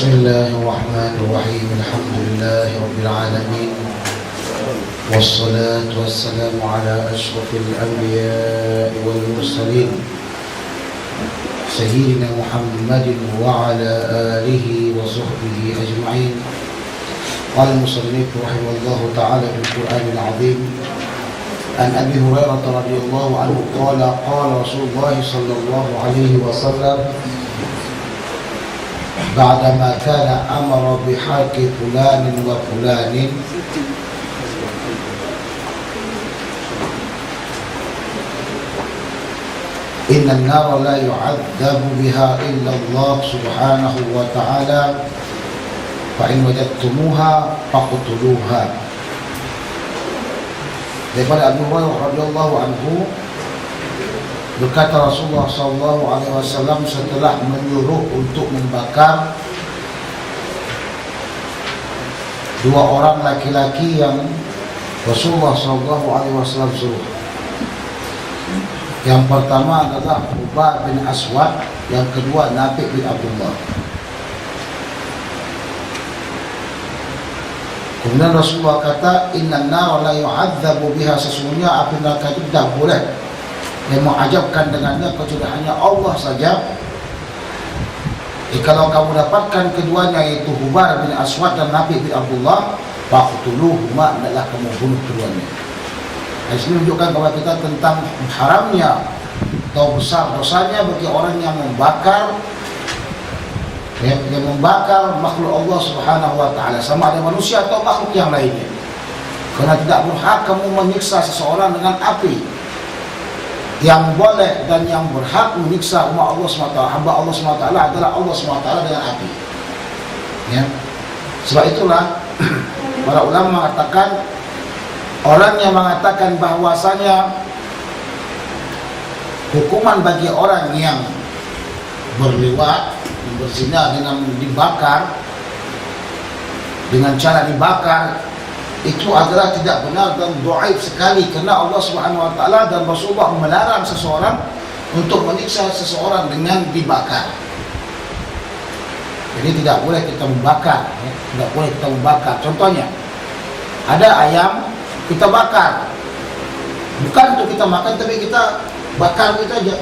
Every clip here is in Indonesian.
بسم الله الرحمن الرحيم. الحمد لله رب العالمين، والصلاة والسلام على أشرف الأنبياء والمرسلين سيدنا محمد وعلى آله وصحبه أجمعين. قال المصنف رحمه الله تعالى في القرآن العظيم عن أبي هريرة رضي الله عنه قال قال رسول الله صلى الله عليه وسلم بعدما كان أمر بحرق فلان وفلان إن النار لا يعذب بها إلا الله سبحانه وتعالى فإن وجدتموها فاقتلوها. Daripada Abu Hurairah radhiyallahu anhu, berkata Rasulullah SAW setelah menyuruh untuk membakar dua orang laki-laki yang Rasulullah SAW suruh. Yang pertama adalah Ubay bin Aswad, yang kedua Nafi' bin Abdullah. Kemudian Rasulullah kata, Inna nar la yu'adzabu biha, sesungguhnya api neraka itu tidak boleh yang mengajarkan dengannya kecuali hanya Allah saja. Jikalau kamu dapatkan keduanya, yaitu Ubay bin Aswad dan Nafi' bin Abdullah, faqtuluhuma, adalah kamu bunuh keduanya. Di sini menunjukkan kepada kita tentang haramnya atau besar dosanya bagi orang yang membakar makhluk Allah Subhanahu wa taala, sama ada manusia atau makhluk yang lainnya. Karena tidak berhak kamu menyiksa seseorang dengan api. Yang boleh dan yang berhak menyiksa umat Allah SWT, hamba Allah SWT adalah Allah SWT dengan api. Ya. Sebab itulah para ulama mengatakan, orang yang mengatakan bahwasanya hukuman bagi orang yang berliwat, berzina dengan dibakar, dengan cara dibakar, itu adalah tidak benar dan dhaif sekali, karena Allah Subhanahu wa taala dan Rasulullah melarang seseorang untuk menyiksa seseorang dengan dibakar. Jadi tidak boleh kita membakar, ya. Tidak boleh kita membakar. Contohnya, ada ayam kita bakar, bukan untuk kita makan, tapi kita bakar gitu aja.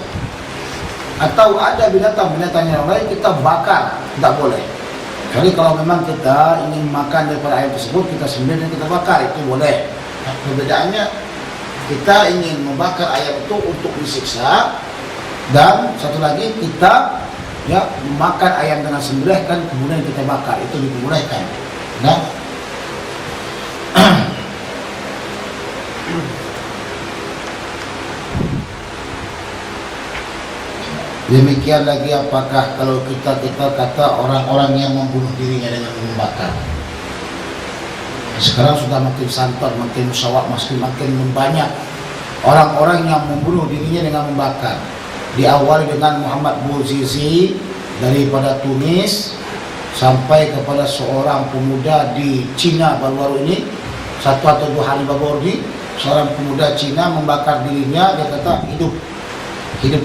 Atau ada binatang-binatang yang lain kita bakar, tidak boleh. Jadi kalau memang kita ingin makan daripada ayam tersebut, kita sembelih dan kita bakar, itu boleh. Nah, perbedaannya, kita ingin membakar ayam itu untuk disiksa, dan satu lagi kita makan ayam dengan sembelih kan kemudian kita bakar, itu diperbolehkan. Nah, demikian lagi, apakah kalau kita kata orang-orang yang membunuh dirinya dengan membakar? Sekarang sudah makin santer, makin musyawarah, makin banyak orang-orang yang membunuh dirinya dengan membakar. Diawali dengan Muhammad Bouazizi daripada Tunis, sampai kepada seorang pemuda di Cina baru-baru ini, 1 atau 2 hari baru ini, seorang pemuda Cina membakar dirinya. Dia kata hidup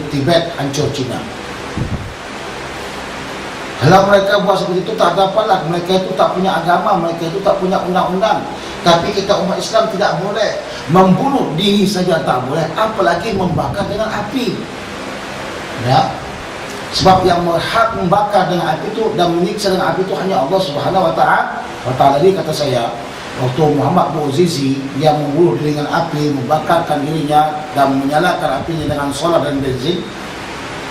Tibet, hancur Cina. Kalau mereka buat seperti itu, tak ada apalah. Mereka itu tak punya agama, mereka itu tak punya undang-undang. Tapi kita umat Islam tidak boleh membunuh diri saja, tak boleh, apalagi membakar dengan api. Ya, sebab yang berhak membakar dengan api itu dan menyiksa dengan api itu hanya Allah Subhanahu wa taala. Tadi kata saya, waktu Muhammad Bouazizi yang membunuh diri dengan api, membakarkan dirinya dan menyalakan apinya dengan solar dan benzin,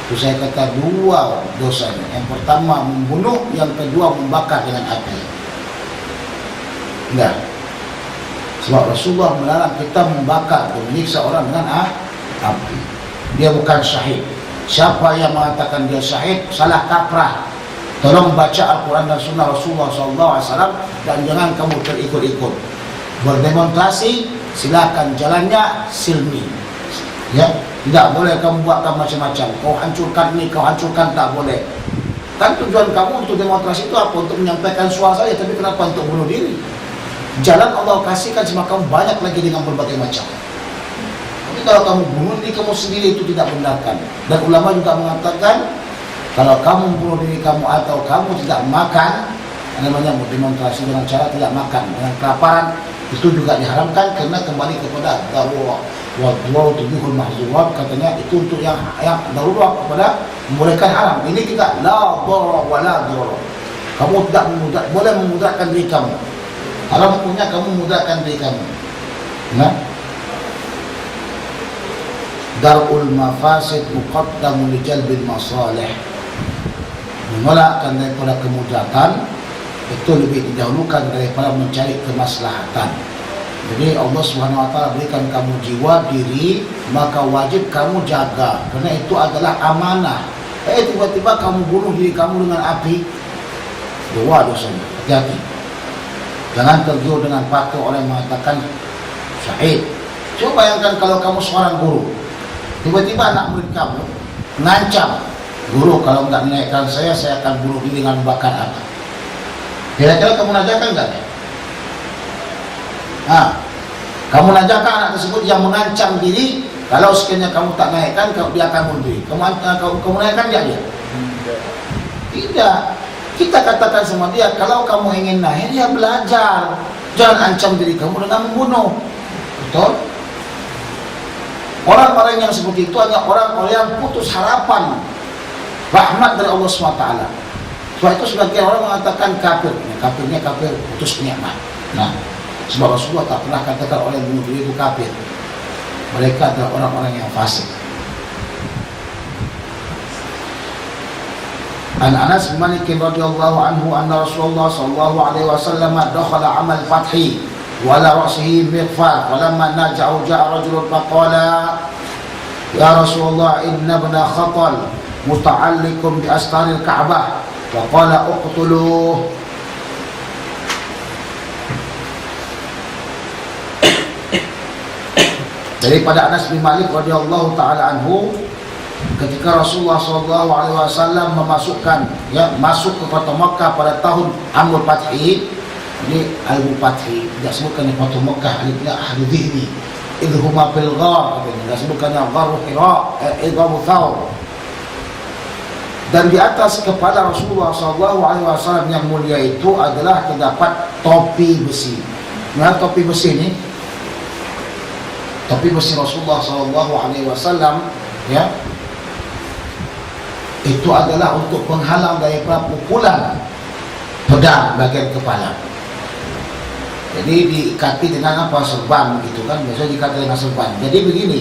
itu saya kata 2 dosanya. Yang pertama membunuh, yang kedua membakar dengan api. Enggak. Sebab Rasulullah melarang kita membakar dan menyiksa orang dengan api. Dia bukan syahid. Siapa yang mengatakan dia syahid, salah kaprah. Tolong baca Al-Quran dan Sunnah Rasulullah SAW, dan jangan kamu terikut-ikut. Berdemonstrasi, silakan, jalannya silmi. Ya, tidak boleh kamu buatkan macam-macam. Kau hancurkan ini, kau hancurkan, tak boleh. Kan tujuan kamu untuk demonstrasi itu apa? Untuk menyampaikan suara saja, tapi kenapa untuk bunuh diri? Jalan Allah kasihkan sama kamu banyak lagi dengan berbagai macam. Tapi kalau kamu bunuh diri kamu sendiri, itu tidak benarkan. Dan ulama juga mengatakan Kalau kamu bunuh diri kamu atau kamu tidak makan, namanya demonstrasi dengan cara tidak makan, dengan kelaparan, itu juga diharamkan karena kembali kepada darurat. Wa tubihul mahzurat, katanya itu untuk yang darurat kepada membolehkan haram. Ini kita la darara wa la darara. Kamu tidak boleh memudaratkan diri kamu. Haram punya kamu memudaratkan diri kamu. Nah, darul mafasid muqaddamun li jalbil masalih. Menolakkan daripada kemudaratan itu lebih didahulukan daripada mencari kemaslahatan. Jadi Allah Subhanahu wa taala berikan kamu jiwa diri, maka wajib kamu jaga karena itu adalah amanah. Tiba-tiba kamu bunuh diri kamu dengan api, dua dosanya. Hati-hati. Jangan tergiur dengan fakta orang mengatakan syahid. Coba bayangkan kalau kamu seorang guru, tiba-tiba anak murid kamu mengancam, guru kalau nggak menaikkan saya akan bunuh diri dengan bakar api. Kira-kira kamu najakan nggak? Kamu najakan anak tersebut yang mengancam diri, kalau sekiranya kamu tak naikkan, dia akan bunuh diri. Kamu naikkan dia? Tidak. Kita katakan sama dia, kalau kamu ingin naik, dia belajar. Jangan ancam diri kamu dengan membunuh. Betul? Orang-orang yang seperti itu hanya orang-orang yang putus harapan rahmat dari Allah SWT. Sebab itu sebagian orang mengatakan kafir. Kafirnya kafir putus nikmat. Nah, sebab Rasulullah tak pernah katakan orang yang bunuh diri itu kafir. Mereka adalah orang-orang yang fasik. An Anas bin Malik radhiyallahu anhu anna Rasulullah sallallahu alaihi wasallam dakhala amal fathi wa ala ra'sihi mighfar falamma naja'u ja'a rajulun faqala ya Rasulullah inna ibna khatal muta'alliqun bi astaril Ka'bah wa qala uqtuluh. Daripada Anas bin Malik radhiyallahu taala anhu, ketika Rasulullah SAW memasukkan masuk ke kota Makkah pada tahun Amul Fathi, ini Al-Mul Fathi tidak sebutkan kota Makkah, alifnya ahli dhihni idhuma fil ghar, tidak sebutkannya gharu Hira, idhamu Thawr. Dan di atas kepala Rasulullah SAW yang mulia itu adalah terdapat topi besi. Nah, topi besi ini, topi besi Rasulullah SAW, ya, itu adalah untuk penghalang daripada pukulan pedang bagian kepala. Jadi diikati dengan apa? Serban gitu kan, biasanya dikati dengan serban. Jadi begini,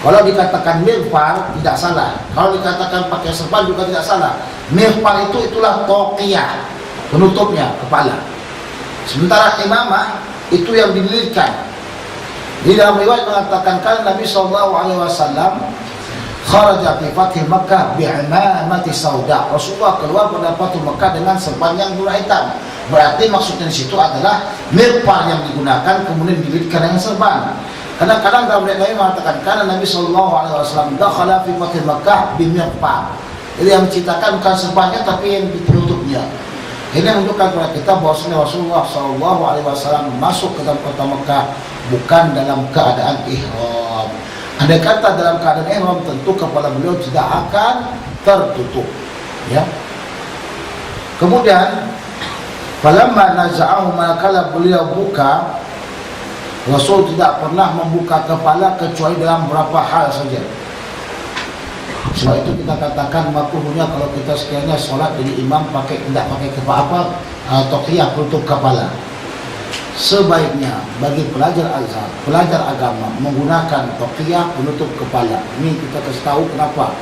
kalau dikatakan mighfar tidak salah, kalau dikatakan pakai serban juga tidak salah. Mighfar itulah toqiyah, penutupnya kepala. Sementara imamah itu yang dililitkan. Di dalam riwayat mengatakan kan Nabi SAW kharaja fi fathil Makkah bi'imamati sauda. Rasulullah keluar pada Fathul Makkah dengan serban yang berwarna hitam. Berarti maksudnya di situ adalah mighfar yang digunakan kemudian dililitkan dengan serban. Kadang-kadang dalam riwayat lain mengatakan karena Nabi SAW dakhala fi fathil Makkah bimighfar. Jadi yang menceritakan bukan serbannya tapi yang penutupnya. Ini menunjukkan kepada kita bahwa Rasulullah SAW masuk ke dalam kota Makkah bukan dalam keadaan ihram. Andai kata dalam keadaan ihram, tentu kepala beliau tidak akan tertutup, ya. Kemudian falamma naza'ahu, manakala beliau buka, Rasul tidak pernah membuka kepala kecuali dalam beberapa hal saja. Sebab itu kita katakan makruhnya kalau kita sekiranya sholat jadi imam tidak pakai kepala toqiyah penutup kepala. Sebaiknya bagi pelajar azhar, pelajar agama menggunakan toqiyah penutup kepala. Ini kita kasih tahu kenapa.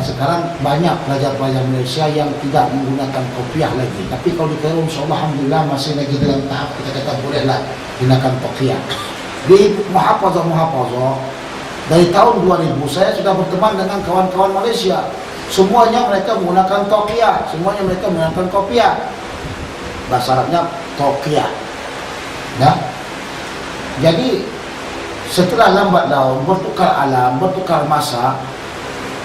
Sekarang banyak pelajar-pelajar Malaysia yang tidak menggunakan kopiah lagi. Tapi kalau di Kairo, insyaallah alhamdulillah masih lagi dalam tahap kita kata bolehlah gunakan kopiah. Di muhafazah dari tahun 2000 saya sudah berteman dengan kawan-kawan Malaysia. Semuanya mereka menggunakan toqiyah, semuanya mereka menggunakan kopiah. Bahasa Arabnya toqiyah. Nah, jadi setelah lambat laun bertukar alam, bertukar masa,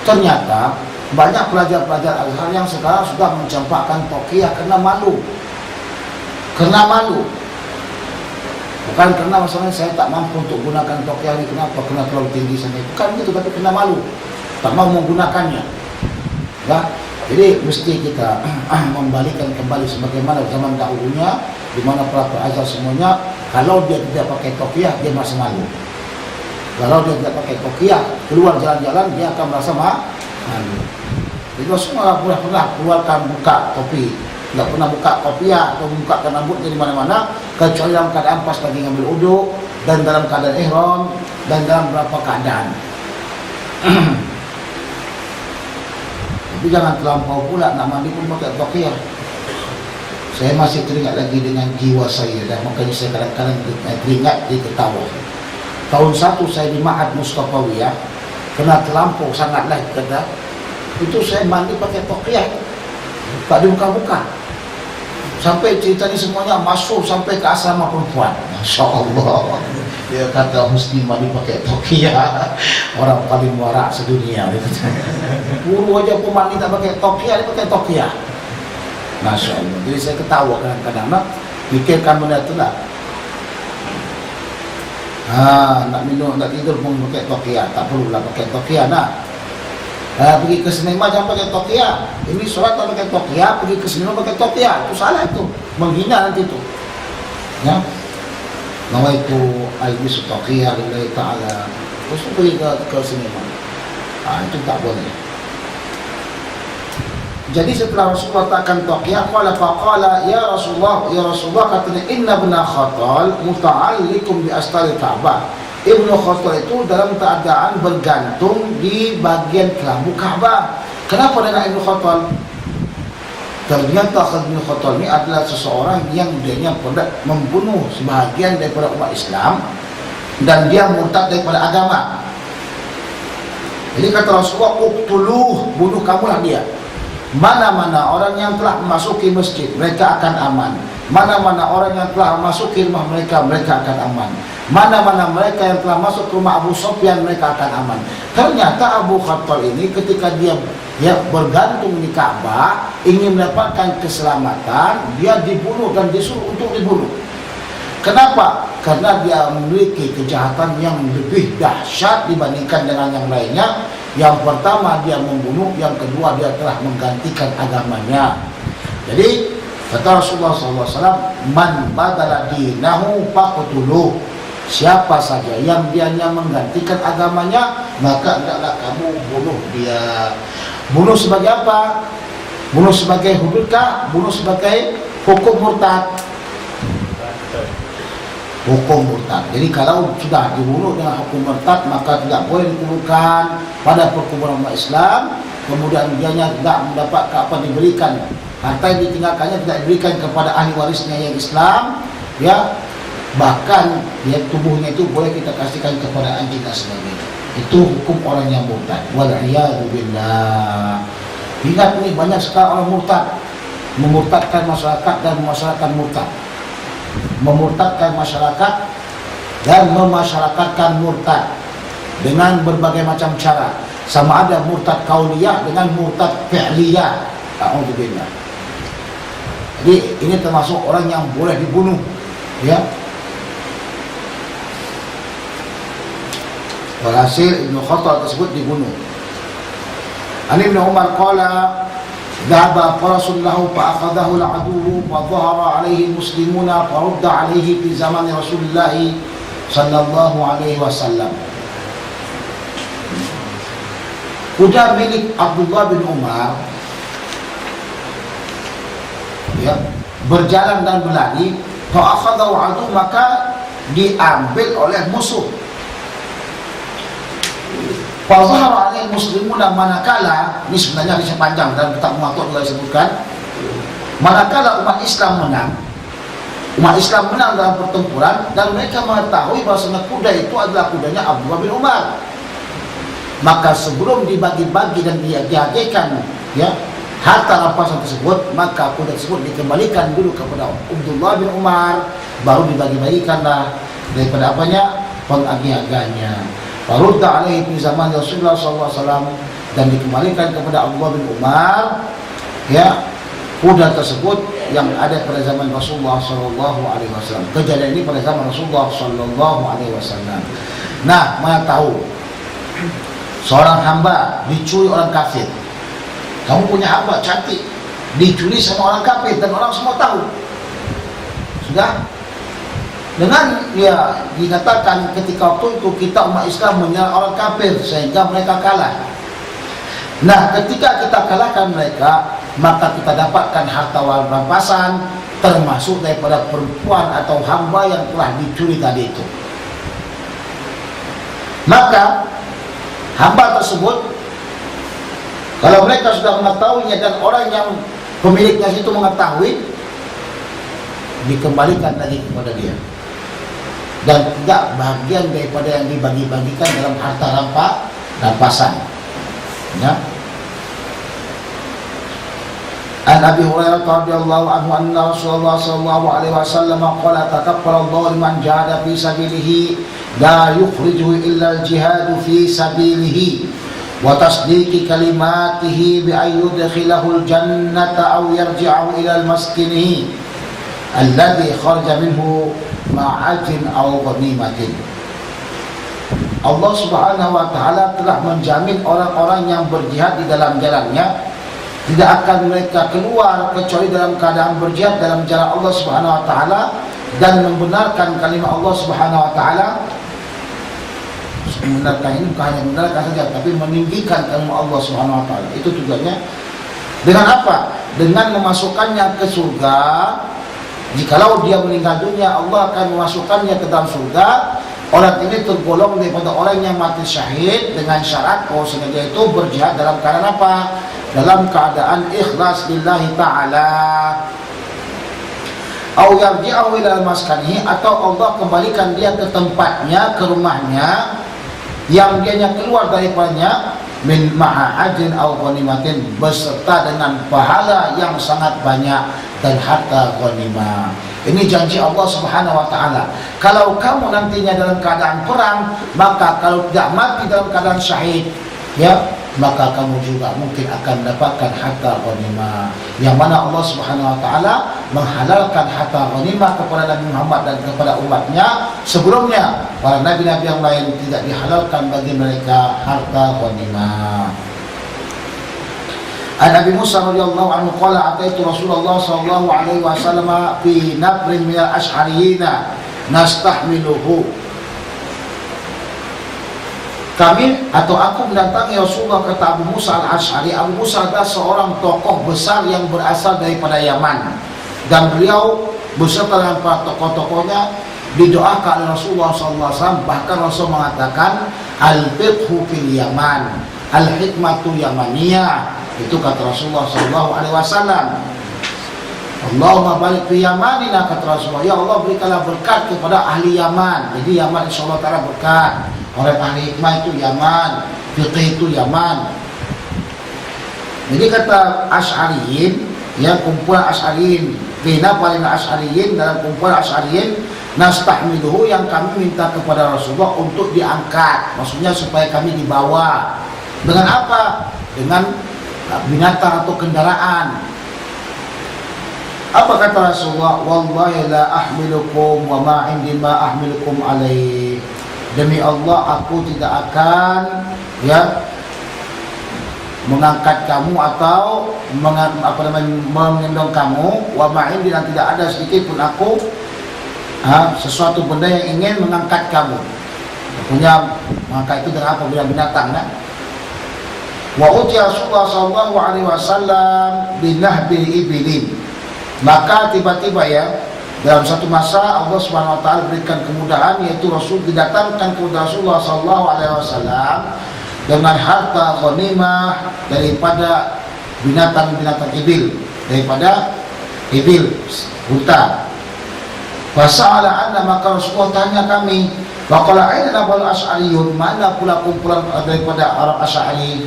ternyata banyak pelajar-pelajar azhar yang sekarang sudah mencampakkan toqiyah karena malu. Karena malu. Bukan karena masalahnya saya tak mampu untuk gunakan toqiyah ini, kenapa? Kena terlalu tinggi sana. Bukan gitu, tapi kena malu. Tak mau menggunakannya. Ya, jadi mesti kita membalikan kembali sebagaimana zaman dahulunya, di mana para azhar semuanya kalau dia tidak pakai toqiyah dia merasa malu. Kalau dia tidak pakai toqiyah keluar jalan-jalan dia akan merasa malu. Jadi semua pernah keluarkan buka topi, tidak pernah buka kopiah atau buka rambutnya di mana-mana kecuali dalam keadaan pas lagi ngambil uduk dan dalam keadaan ihram dan dalam beberapa keadaan. Tapi jangan terlampau pula nak mandi pun pakai toqiyah. Saya masih teringat lagi dengan jiwa saya dan makanya saya kadang-kadang teringat di ketawa. Tahun 1 saya di Ma'had Mustafawiyah kena terlampau sangatlah kata. Itu saya mandi pakai toqiyah. Tak dibuka-buka. Sampai cerita ni semuanya masuk sampai ke asrama perempuan. Masya Allah. Dia kata mesti mandi pakai toqiyah. Orang paling warak sedunia. Guru aja pun mandi tak pakai toqiyah, dia pakai toqiyah. Masya Allah. Jadi saya ketawa kadang-kadang nak fikirkan benda tu lah. Nak minum, nak tidur pun pakai toqiyah. Tak perlulah pakai toqiyah nak. Pergi ke sinema jangan pakai toqiyah. Ini solat tak pakai toqiyah, pergi ke sinema pakai toqiyah. Itu salah itu. Menghina nanti itu. Ya. Nawaitu al-bisu toqiyah lillahi ta'ala. Terus pergi ke sinema. Itu tak boleh. Jadi setelah Rasulullah takkan toqiyah, faqala ya Rasulullah katanya inna ibna Khattal muta'allikum bi astari Ka'bah. Ibnu Khattal itu dalam keadaan bergantung di bagian kelambu Ka'bah. Kenapa dengan Ibnu Khattal? Ternyata Ibnu Khattal ini adalah seseorang yang dia pernah membunuh sebahagian daripada umat Islam dan dia murtad daripada agama. Jadi kata Rasulullah, uqtuluh, bunuh kamulah dia. Mana-mana orang yang telah memasuki masjid, mereka akan aman. Mana-mana orang yang telah memasuki rumah mereka, mereka akan aman. Mana-mana mereka yang telah masuk ke rumah Abu Sufyan, mereka akan aman. Ternyata Abu Khattal ini ketika dia bergantung di Ka'bah, ingin mendapatkan keselamatan, dia dibunuh dan disuruh untuk dibunuh. Kenapa? Karena dia memiliki kejahatan yang lebih dahsyat dibandingkan dengan yang lainnya. Yang pertama dia membunuh, yang kedua dia telah menggantikan agamanya. Jadi kata Rasulullah SAW, man badala dinahu faqtuluh. Siapa saja yang dianya menggantikan agamanya, maka hendaklah kamu bunuh dia. Bunuh sebagai apa? Bunuh sebagai hududkah? Bunuh sebagai hukum murtad. Hukum murtad. Jadi kalau sudah dibunuh dengan hukum murtad, maka tidak boleh dikumpulkan pada perkumpulan umat Islam. Kemudian dianya tidak mendapat apa diberikan, harta yang ditinggalkannya tidak diberikan kepada ahli warisnya yang Islam, ya. Bahkan dia tubuhnya itu boleh kita kasihkan kepada anjing dan sebagainya. Itu hukum orang yang murtad. Wal'iyadu billah. Ingat ni, banyak sekali orang murtad, memurtadkan masyarakat dan masyarakat murtad, memurtadkan masyarakat dan memasyarakatkan murtad dengan berbagai macam cara. Sama ada murtad kauliyah dengan murtad fi'liyah. A'udzubillah. Jadi ini termasuk orang yang boleh dibunuh, ya. Walhasil Ibnu Khattal tersebut dibunuh. An Ibnu Umar qala dhaba farasun lahu fa'akhadahu al-aduwwu wa dhahara alayhi muslimuna farudda alayhi fi zaman Rasulullah sallallahu alaihi wasallam. Kuda milik Abdullah bin Umar, ya, berjalan dan berlari, fa'akhadahu adu, maka diambil oleh musuh. Fazahara alaihi muslimuna, manakala, ini sebenarnya hadis panjang dan kitab Muwatta juga disebutkan, manakala umat Islam menang, umat Islam menang dalam pertempuran dan mereka mengetahui bahwa kuda itu adalah kudanya Abdullah bin Umar, maka sebelum dibagi-bagi dan dihadiahkan, ya, harta rampasan tersebut, maka kuda tersebut dikembalikan dulu kepada Abdullah bin Umar, baru dibagi-bagikanlah daripada apanya, pengagih-agahnya. Farudda alaihi fi zaman Rasulullah SAW, dan dikembalikan kepada Abdullah bin Umar, ya, kuda tersebut yang ada pada zaman Rasulullah SAW. Kejadian ini pada zaman Rasulullah SAW. Nah, mana tahu seorang hamba dicuri orang kafir, kamu punya hamba cantik dicuri sama orang kafir dan orang semua tahu. Sudah, dengan ya dikatakan ketika waktu itu kita umat Islam menyerang orang kafir sehingga mereka kalah. Nah, ketika kita kalahkan mereka, maka kita dapatkan harta rampasan termasuk daripada perempuan atau hamba yang telah dicuri tadi itu. Maka hamba tersebut, kalau mereka sudah mengetahuinya dan orang yang pemiliknya itu mengetahui, dikembalikan lagi kepada dia dan tidak bagian daripada yang dibagi-bagikan dalam harta rampasan. Ya. An Abi Hurairah radhiyallahu anhu anna Rasulullah sallallahu alaihi wasallam qala takaffalallahu liman jahada fi sabilihi la yukhrijuhu illa al-jihad fi sabilihi wa tasdiqi kalimatihi bi ay yudkhilahu al-jannata aw yarji'u ila al-maskinihi alladhi kharaja minhu ma'ajin aw ghanimatin. Allah Subhanahu wa taala telah menjamin orang-orang yang berjihad di dalam jalannya tidak akan mereka keluar kecuali dalam keadaan berjihad dalam jalan Allah Subhanahu wa taala dan membenarkan kalimat Allah Subhanahu wa taala. Membenarkan ini bukan hanya membenarkan saja, tapi meninggikan kalimat Allah Subhanahu wa taala. Itu tujuannya. Dengan apa? Dengan memasukkannya ke surga. Jikalau dia meninggal dunia, Allah akan memasukkannya ke dalam surga. Orang ini tergolong daripada orang yang mati syahid dengan syarat bahwasanya dia itu berjihad dalam keadaan apa? Dalam keadaan ikhlas lillahi ta'ala. Au yarji'u ila maskanihi, atau Allah kembalikan dia ke tempatnya, ke rumahnya yang dianya keluar daripadanya min ma'ajin au ghanimatin, beserta dengan pahala yang sangat banyak dan harta ghanimah. Ini janji Allah Subhanahu wa taala. Kalau kamu nantinya dalam keadaan perang, maka kalau tidak mati dalam keadaan syahid, ya, maka kamu juga mungkin akan mendapatkan harta ghanimah. Yang mana Allah Subhanahu wa taala menghalalkan harta ghanimah kepada Nabi Muhammad dan kepada umatnya. Sebelumnya para nabi-nabi yang lain tidak dihalalkan bagi mereka harta ghanimah. An Abi Musa radhiyallahu anhu qala ataitu Rasulullah sallallahu alaihi wasallam fi nafrin min al-ash'ariyina nastahmiluhu. Kami atau aku mendatangi Rasulullah, kata Abu Musa al-Ash'ari. Abu Musa adalah seorang tokoh besar yang berasal daripada Yaman, dan beliau beserta dengan para tokoh-tokohnya didoakan oleh Rasulullah SAW. Bahkan Rasul mengatakan al-fiqhu fil Yaman, al-hikmatu yamaniyah. Itu kata Rasulullah SAW. Allahumma barik fi yamanina, kata Rasulullah. Ya Allah, berikanlah berkat kepada ahli Yaman. Jadi Yaman insyaallah ta'ala berkat. Orang ahli hikmah itu Yaman, fiqih itu Yaman. Jadi kata Asy'ariyin, ya, kumpulan Asy'ariyin, bina paling Asy'ariyin, dalam kumpulan Asy'ariyin nastahmiluhu, yang kami minta kepada Rasulullah untuk diangkat, maksudnya supaya kami dibawa. Dengan apa? Dengan binatang atau kendaraan. Apa kata Rasulullah? Wallahi la ahmilukum wa ma indi ma ahmilukum alaih. Demi Allah, aku tidak akan, ya, mengangkat kamu atau mengendong kamu. Wa ma indi, dan tidak ada sedikit pun aku sesuatu benda yang ingin mengangkat kamu. Punya mengangkat itu dengan apa? Bila binatang, kan? Wa utiya Rasulullah sallallahu alaihi wasallam binahbil ibilin. Maka tiba-tiba, ya, dalam satu masa Allah Subhanahu wa taala berikan kemudahan, yaitu Rasul didatangkan kepada Rasulullah sallallahu alaihi wasallam dengan harta ghanimah daripada binatang-binatang ibil, daripada ibil, unta. Fasa'ala anna, maka Rasulullah tanya kami, wa qala aina nabal asy'ariyun, mana pula kumpulan daripada orang Asy'ari?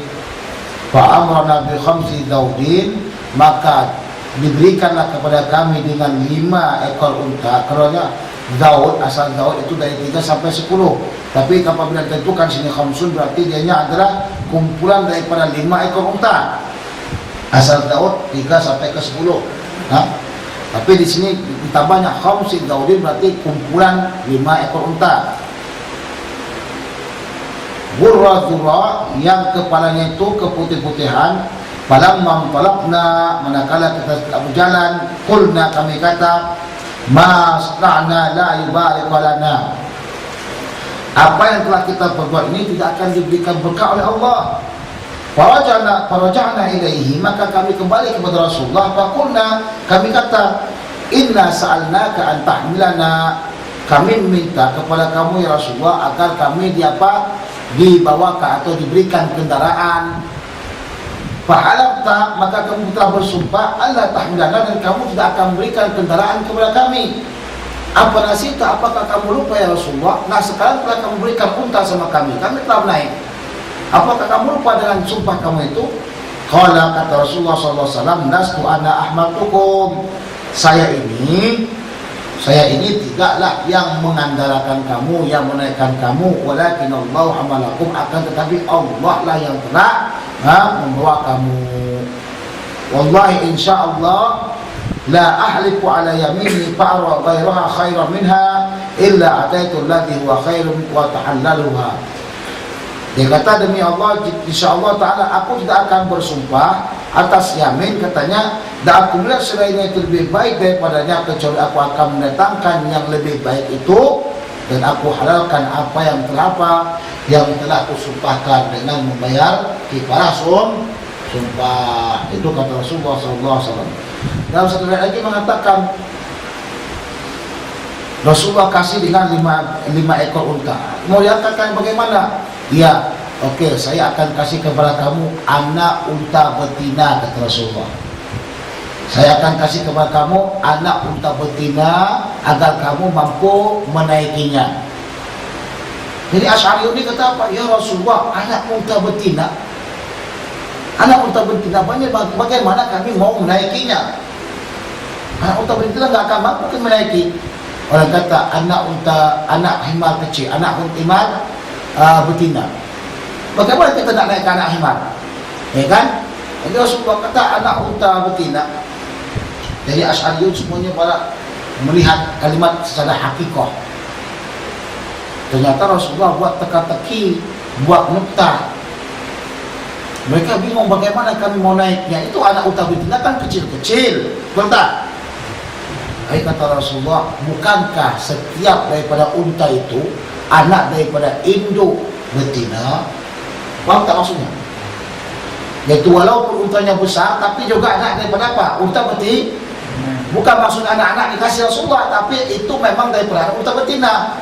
Fa amrana bi khamsi daudin, maka diberikanlah kepada kami dengan 5 ekor unta. Kerana Daud, asal Daud itu dari 3 sampai 10. Tapi apabila ditentukan sini khamsun, berarti dianya adalah kumpulan daripada 5 ekor unta. Asal Daud 3 sampai ke 10. Tapi di sini ditambahnya khamsi Daudin, berarti kumpulan 5 ekor unta. Burra-zura, yang kepalanya itu keputih-putihan, Falamma talaqna, manakala kita berjalan, qulna, kami kata, ma asra'na la yubarik lana, apa yang telah kita perbuat ini tidak akan diberikan berkah oleh Allah. Faraja'na ilaihi, maka kami kembali kepada Rasulullah. Faqulna, kami kata, inna sa'alnaka an tahmilana, kami meminta kepada kamu ya Rasulullah agar kami dibawakan atau diberikan kendaraan. Fa'alabta, maka kamu telah bersumpah Allah tahmilana, dan kamu tidak akan memberikan kendaraan kepada kami. Apa nasita, apakah kamu lupa ya Rasulullah? Nah sekarang telah kamu berikan unta sama kami telah naik. Apakah kamu lupa dengan sumpah kamu itu? Qala, kata Rasulullah SAW, nastu ana ahmadukum, saya ini tidaklah yang mengandalkan kamu, yang menaikkan kamu, walakin Allah amalakum, akan tetapi Allah lah yang telah membawa kamu. Wallahi insyaallah la ahliku ala yamini fa'ra ghairaha khairan minha illa ataitu alladhi huwa khairun wa ta'allaluha. Dia kata, demi Allah, insyaallah ta'ala aku tidak akan bersumpah atas yamin, katanya, dan aku melihat selainnya itu lebih baik daripadanya, kecuali aku akan mendatangkan yang lebih baik itu, dan aku halalkan apa yang telah aku sumpahkan dengan membayar kifarah sumpah. Itu kata Rasulullah SAW. Dalam satu ayat lagi mengatakan, Rasulullah kasih dengan lima ekor unta. Mau dikatakan bagaimana? Ya, oke, saya akan kasih kepada kamu anak unta betina, kata Rasulullah. Saya akan kasih kepada kamu anak unta betina agar kamu mampu menaikinya. Jadi Asy'ari ini kata apa? Ya Rasulullah, anak unta betina. Anak unta betina banyak, bagaimana kami mau menaikinya? Anak unta betina nggak akan mampu menaiki. Orang kata anak himar kecil, anak himar betina. Bagaimana kita nak naik anak himar? Ya kan? Jadi Rasulullah kata anak unta betina. Jadi Asy'ariyun semuanya pada melihat kalimat secara hakikah. Ternyata Rasulullah buat teka-teki, buat nukta. Mereka bingung bagaimana kami mau naiknya. Itu anak unta betina kan kecil-kecil, betul tak? Kata Rasulullah, bukankah setiap daripada unta itu anak daripada induk betina? Faham tak maksudnya? Yaitu walaupun untanya besar, tapi juga anak daripada apa? Unta betina. Bukan maksud anak-anak dikasih Rasulullah, tapi itu memang daripada unta betina.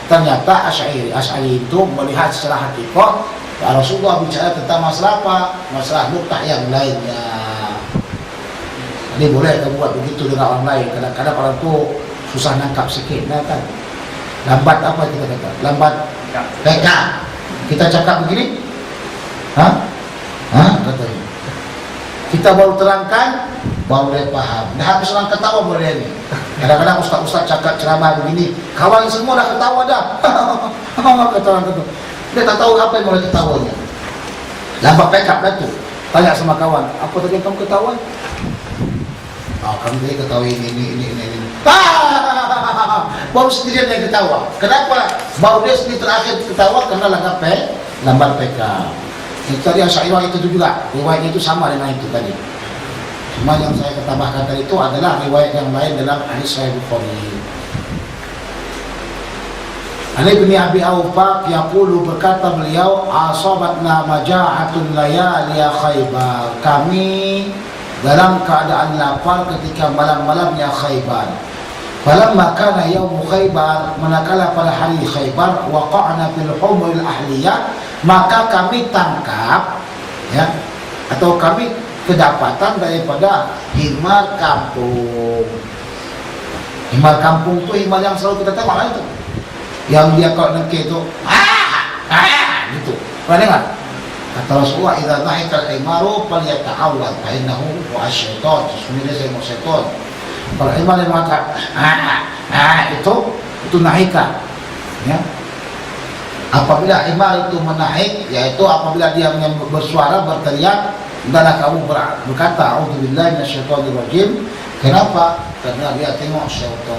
Ternyata Asy'ari itu melihat secara hakikah, Rasulullah bicara tentang masalah apa? Masalah nuktah yang lainnya. Ini boleh kita buat begitu dengan orang lain. Kadang-kadang orang tu susah nangkap sikit, kan? Lambat apa kita kata? Lambat PK. Kita cakap begini, katanya. Kita baru terangkan, baru dia faham. Dah habis orang ketawa boleh ni. Kadang-kadang ustaz-ustaz cakap ceramah begini, kawan semua dah ketawa dah. Kata orang tu. Dia tak tahu apa yang boleh ketawanya. Lambat PK dah tu. Tanya sama kawan, apa tadi yang kamu ketawa? Kami tadi ketawa ini. Baru sendirian yang ketawa. Kenapa? Baru dia sendiri terakhir ketawa karena lambat PK. Itu tadi yang Asy'ari itu juga. Riwayatnya itu sama dengan itu tadi. Cuma yang saya tambahkan tadi itu adalah riwayat yang lain dalam hadis Sahih Bukhari. Ali bin Abi Aufa yaqulu, berkata beliau, asabatna maja'atun layaliya Khaybar. Kami dalam keadaan lapar ketika malam-malamnya Khaybar. Falamma kana yaum Khaybar, manakala pada hari Khaybar, waqa'na fil humul ahliyah, maka kami tangkap, ya, atau kami kedapatan daripada himar kampung. Himar kampung itu himar yang selalu kita tengok itu, yang dia kalau nengke itu gitu. Pernah dengar? Kata Rasulullah, idza nahika al-himaru falyata'awwad fa innahu huwa asy-syaitan. Sesungguhnya saya mau syaitan. Kalau himar yang mengatakan itu nahika, ya. Apabila himar itu menaik, yaitu apabila dia bersuara, berteriak, hendaklah kamu berkata a'udzubillahi minasyaitonir rajim. Kenapa? Karena dia tengok syaitan.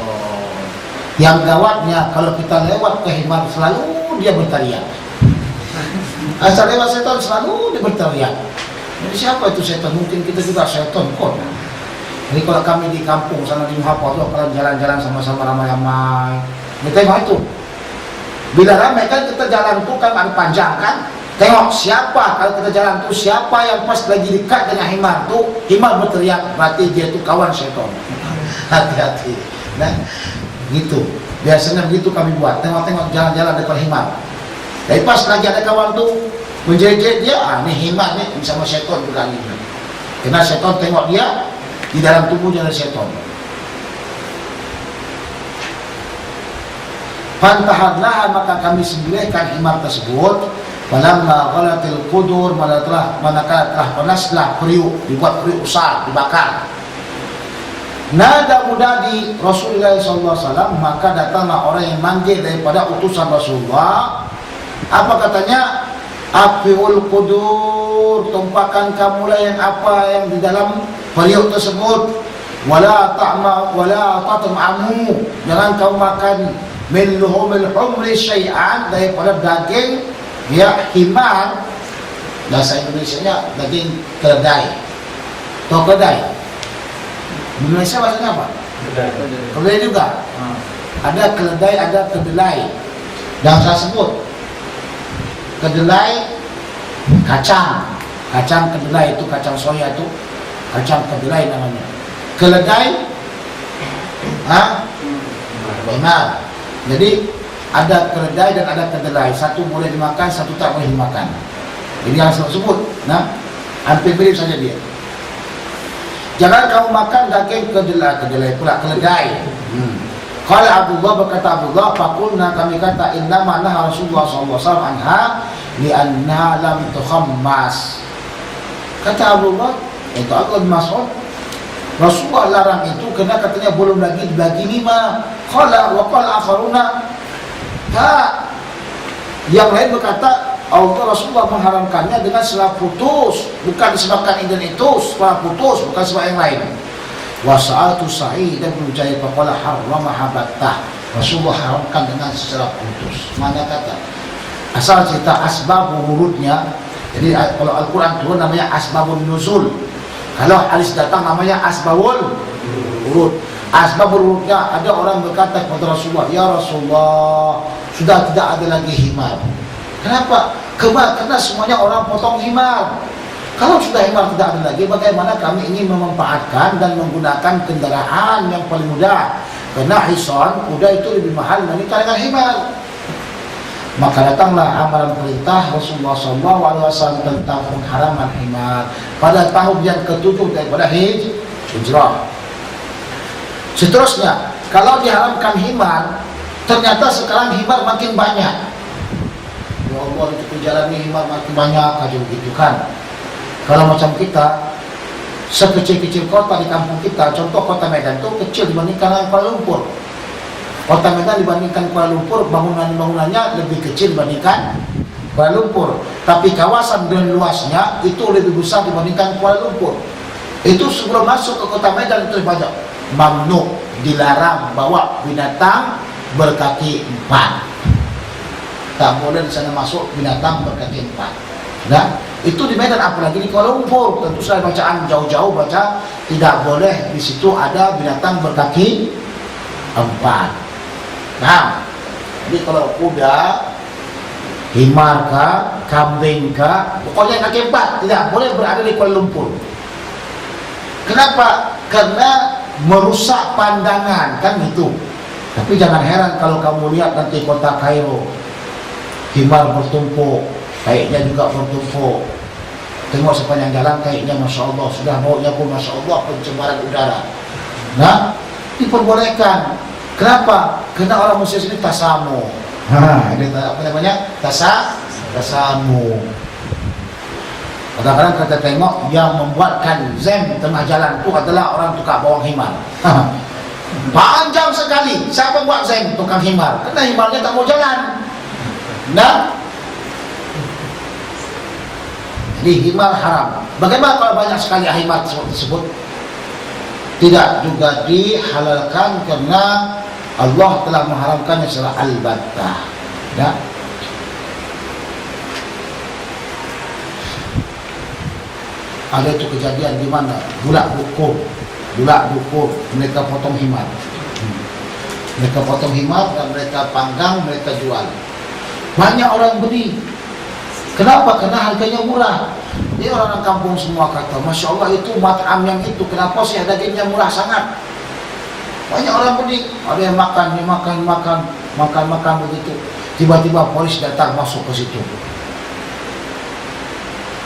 Yang gawatnya kalau kita lewat ke himar, selalu dia berteriak. Asal lewat syaitan selalu dia berteriak. Jadi siapa itu setan? Mungkin kita juga setan kok. Jadi kalau kami di kampung sana di Muhapa tuh kalau jalan-jalan sama-sama ramai-ramai, kita tengok itu. Bila ramai kan kita jalan tuh kan ada panjang kan. Tengok siapa kalau kita jalan tuh siapa yang pas lagi dekat dengan himar tuh, himar berteriak, berarti dia tuh kawan setan. Hati-hati. Nah, gitu. Biasanya begitu kami buat. Tengok-tengok jalan-jalan dekat himar. Tapi pas lagi ada kawan tuh menjejet dia, ini himar nih sama setan juga nih. Karena setan tengok dia di dalam tubuhnya ada setan. Fantahadlaha, maka kami sembelihkan himar tersebut. Falamma ghalatil qudur, manakala telah panaslah periuk, dibuat periuk besar, dibakar. Nada mudadi Rasulullah SAW, maka datanglah orang yang manggil daripada utusan Rasulullah. Apa katanya? Afiul qudur, tumpahkan kamulah yang apa yang di dalam periuk tersebut. Wala tat'amu, jangan kau makan min luhumil humri syai'an, daripada daging ya himar. Bahasa Indonesianya daging keledai atau keledai. Indonesia bahasanya apa? Keledai juga. Ada keledai, ada kedelai. Dan saya sebut kedelai, kacang kedelai itu, kacang soya itu kacang kedelai namanya. Keledai, himar. Jadi ada keledai dan ada kedelai. Satu boleh dimakan, satu tak boleh dimakan. Ini yang saya sebut. Nah, hampir mirip saja dia. Jangan kamu makan daging kedelai pula keledai. Kalau Abdullah, berkata Abdullah, fakulna, kami kata, innama naha Rasulullah SAW anha li'anna lam tukhammas. Kata Abdullah, itu Abdullah bin Mas'ud, Rasulullah larang itu kerana katanya belum lagi dibagi 5. Qala wa qala akharuna, yang lain berkata Allah Rasulullah mengharamkannya dengan setelah putus, bukan disebabkan ini itu, setelah putus, bukan sebab yang lain. Wa sa'atu Sa'id bin Mujayyid faqala harrama habattah, Rasulullah haramkan dengan secara putus. Mana kata asal cerita asbab wurudnya. Jadi kalau Al-Quran turun namanya asbabun nuzul, kalau hadis datang namanya asbabul wurud. Asbabul wurudnya ada orang berkata kepada Rasulullah, ya Rasulullah, sudah tidak ada lagi himar. Kenapa? Karena semuanya orang potong himar. Kalau sudah himar tidak ada lagi, bagaimana kami ingin memanfaatkan dan menggunakan kendaraan yang paling mudah? Karena hison, kuda itu lebih mahal menikah dengan himar. Maka datanglah amaran perintah Rasulullah SAW tentang pengharaman himar pada tahun yang ke-7 daripada Hijrah. Seterusnya, kalau diharamkan himar, ternyata sekarang himar makin banyak. Ya Allah, itu perjalanan himar makin banyak aja begitu kan. Kalau macam kita, sekecil-kecil kota di kampung kita, contoh kota Medan itu kecil dibandingkan dengan Kuala Lumpur. Kota Medan dibandingkan Kuala Lumpur, bangunan-bangunannya lebih kecil dibandingkan Kuala Lumpur. Tapi kawasan dan luasnya itu lebih besar dibandingkan Kuala Lumpur. Itu sebelum masuk ke kota Medan itu banyak. Mamnu, dilarang bawa binatang berkaki 4. Tak boleh di sana masuk binatang berkaki 4. Nah, itu di Medan, apalagi di Kuala Lumpur. Tentu saya bacaan jauh-jauh baca tidak boleh di situ ada binatang berkaki 4. Nah, jadi kalau kuda, himar kah, kambing kah, pokoknya kaki 4 tidak boleh berada di Kuala Lumpur. Kenapa? Karena merusak pandangan kan gitu. Tapi jangan heran kalau kamu lihat nanti kota Kairo, himar bertumpuk, kayaknya juga bertumpuk. Tengok sepanjang jalan kayaknya Masya Allah, sudah baunya pun Masya Allah, pencemaran udara. Nah, diperbolehkan. Kenapa? Karena orang Mesir ini tasamu. Ini apa namanya? Tasamu. Kadang-kadang kita tengok yang membuatkan zem tengah jalan itu adalah orang tukang bawang himar. Panjang sekali. Siapa buat zem? Tukang himar. Karena himarnya tak mau jalan. Nah, jadi himar haram. Bagaimana kalau banyak sekali himar tersebut? Tidak juga dihalalkan karena Allah telah mengharamkannya secara al-battah. Ya. Ada itu kejadian di mana budak dukur mereka potong himar. Mereka potong himar dan mereka panggang, mereka jual. Banyak orang beli. Kenapa? Karena harganya murah. Ini orang-orang kampung semua kata, Masya Allah itu mat'am yang itu, kenapa sih dagingnya murah sangat? Banyak orang beli. Ada yang makan begitu. Tiba-tiba polisi datang masuk ke situ.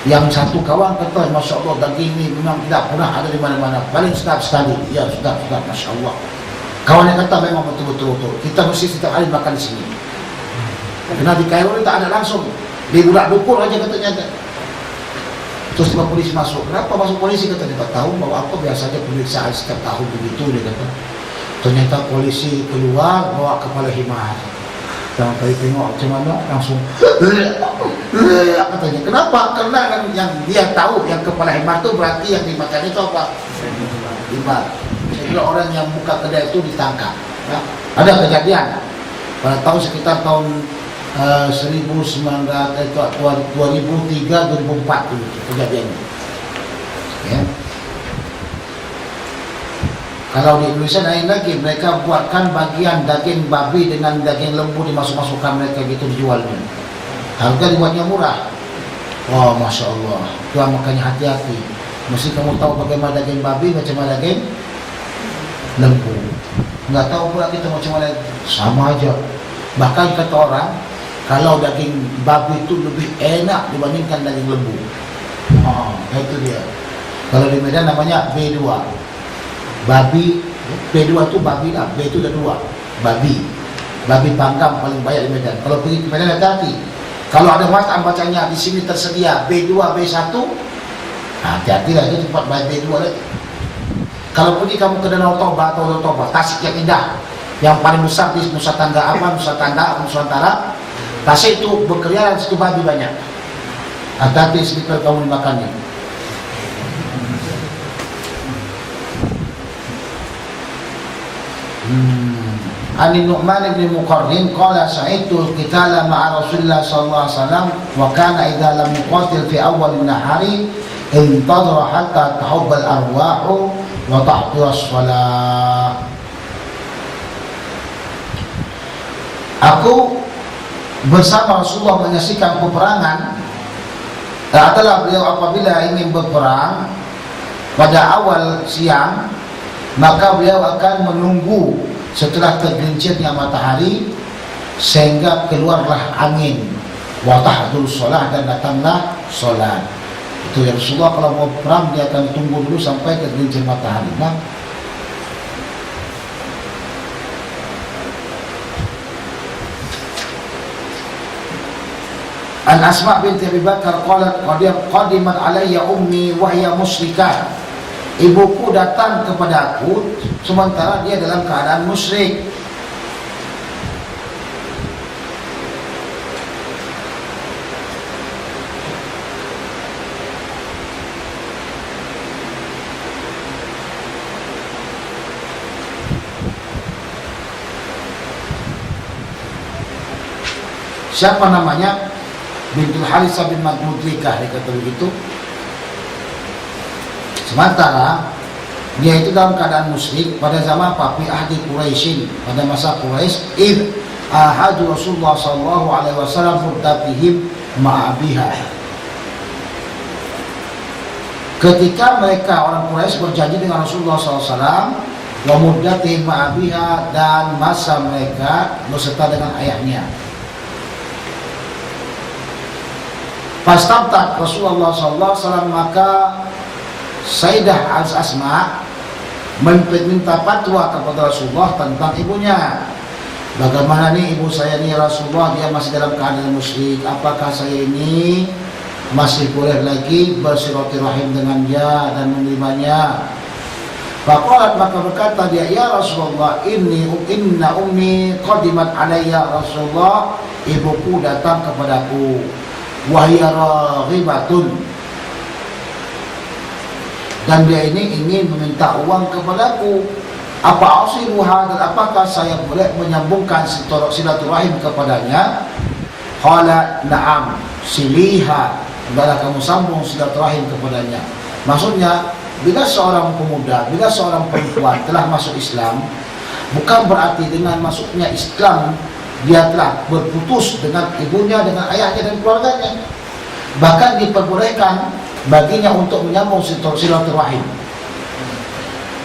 Yang satu kawan kata, Masya Allah daging ini memang tidak pernah ada di mana-mana, paling sedap sekali. Ya sedap, Masya Allah. Kawan yang kata memang betul. Kita mesti setiap hari makan di sini. Karena di Kairo ini tak ada langsung. Di budak dukur aja katanya. Terus tiba polisi masuk. Kenapa masuk polisi? Kata dia tak tahu bahwa apa biasanya pemeriksaan setiap tahun begitu. Dia kata. Ternyata polisi keluar bawa kepala himar. Jangan tadi tengok macam mana langsung katanya. Kenapa? Karena yang dia tahu yang kepala himar itu berarti yang dimakan itu apa? Himar. Saya kira orang yang buka kedai itu ditangkap. Ya. Ada kejadian pada tahun sekitar tahun 2003-2004 itu kejadiannya. Ya. Kalau di Indonesia lain lagi, mereka buatkan bagian daging babi dengan daging lembu dimasuk-masukkan mereka gitu dijualnya. Harga dibuatnya murah. Wah, Masya Allah. Tuhan makanya hati-hati. Mesti kamu tahu bagaimana daging babi, macam mana daging lembu. Nggak tahu pula kita macam mana, sama aja. Bahkan kata orang, kalau daging babi itu lebih enak dibandingkan daging lembu. Itu dia. Kalau di Medan namanya B2. Babi, B2 itu babi lah, B itu ada 2. Babi panggang paling banyak di Medan. Kalau pergi ke Medan hati-hati. Kalau ada WhatsApp bacanya di sini tersedia B2, B1, hati-hatilah itu tempat B2 lagi. Kalau pergi kamu ke Danau Toba atau Tasik yang indah, yang paling besar di Nusa Tenggara, Tasik itu berkeliaran, situ babi banyak. Hati-hati sedikit kamu dimakannya. Ani Nu'man bin Muqarrin qala sa'idtu qitala ma'a Rasulillah sallallahu alaihi wasallam wa kana idza lam yuqatil fi awwal an-nahari intadhara hatta tahubba al-arwahu wa ta'tira as-salah. Aku bersama Rasulullah menyaksikan peperangan adalah beliau apabila ingin berperang pada awal siang, maka beliau akan menunggu setelah tergelincirnya matahari sehingga keluarlah angin, wa tahdul solah, dan datanglah solat. Itu yang Rasulullah kalau mau perang dia akan tunggu dulu sampai tergelincir matahari. Nah, An Asma binti Abi Bakar qalat qadimat alayya ummi wa hiya musyrikah. Ibuku datang kepada aku sementara dia dalam keadaan musyrik. Siapa namanya? Bintul Harithah bin Mudlikah, dikata begitu. Sementara dia itu dalam keadaan musyrik pada zaman Papi Ahdi Quraisyin, pada masa Quraisy, id ahadu Rasulullah sallallahu alaihi wasallam muddatihim ma'abiha. Ketika mereka orang Quraisy berjanji dengan Rasulullah SAW wa muddatihim ma'abiha, dan masa mereka beserta dengan ayahnya. Fastabtat Rasulullah SAW, maka Sayyidah Asma minta fatwa kepada Rasulullah tentang ibunya. Bagaimana nih ibu saya nih Rasulullah, dia masih dalam keadaan musyrik, apakah saya ini masih boleh lagi bersilaturahim dengan dia dan menerimanya? Faqalat, maka berkata dia, ya Rasulullah, inna ummi qadimat alayya Rasulullah, ibuku datang kepadaku, wahya raghibatun, dan dia ini ingin meminta uang kepadaku. Apa asiluha, dan apakah saya boleh menyambungkan silaturahim kepadanya? Qala na'am, siliha, adalah kamu sambung silaturahim kepadanya. Maksudnya, bila seorang pemuda, bila seorang perempuan telah masuk Islam, bukan berarti dengan masuknya Islam dia telah berputus dengan ibunya, dengan ayahnya dan keluarganya. Bahkan diperbolehkan baginya untuk menyambung silaturahim.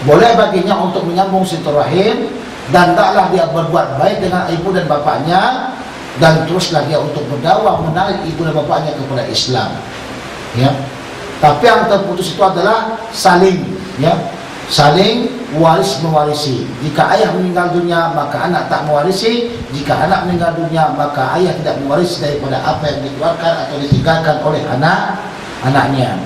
Boleh baginya untuk menyambung silaturahim, dan taklah dia berbuat baik dengan ibu dan bapaknya, dan teruslah dia untuk berdakwah menarik ibu dan bapaknya kepada Islam. Ya. Tapi yang terputus itu adalah saling, ya, saling waris mewarisi. Jika ayah meninggal dunia, maka anak tak mewarisi. Jika anak meninggal dunia, maka ayah tidak mewarisi daripada apa yang dikeluarkan atau ditinggalkan oleh anaknya.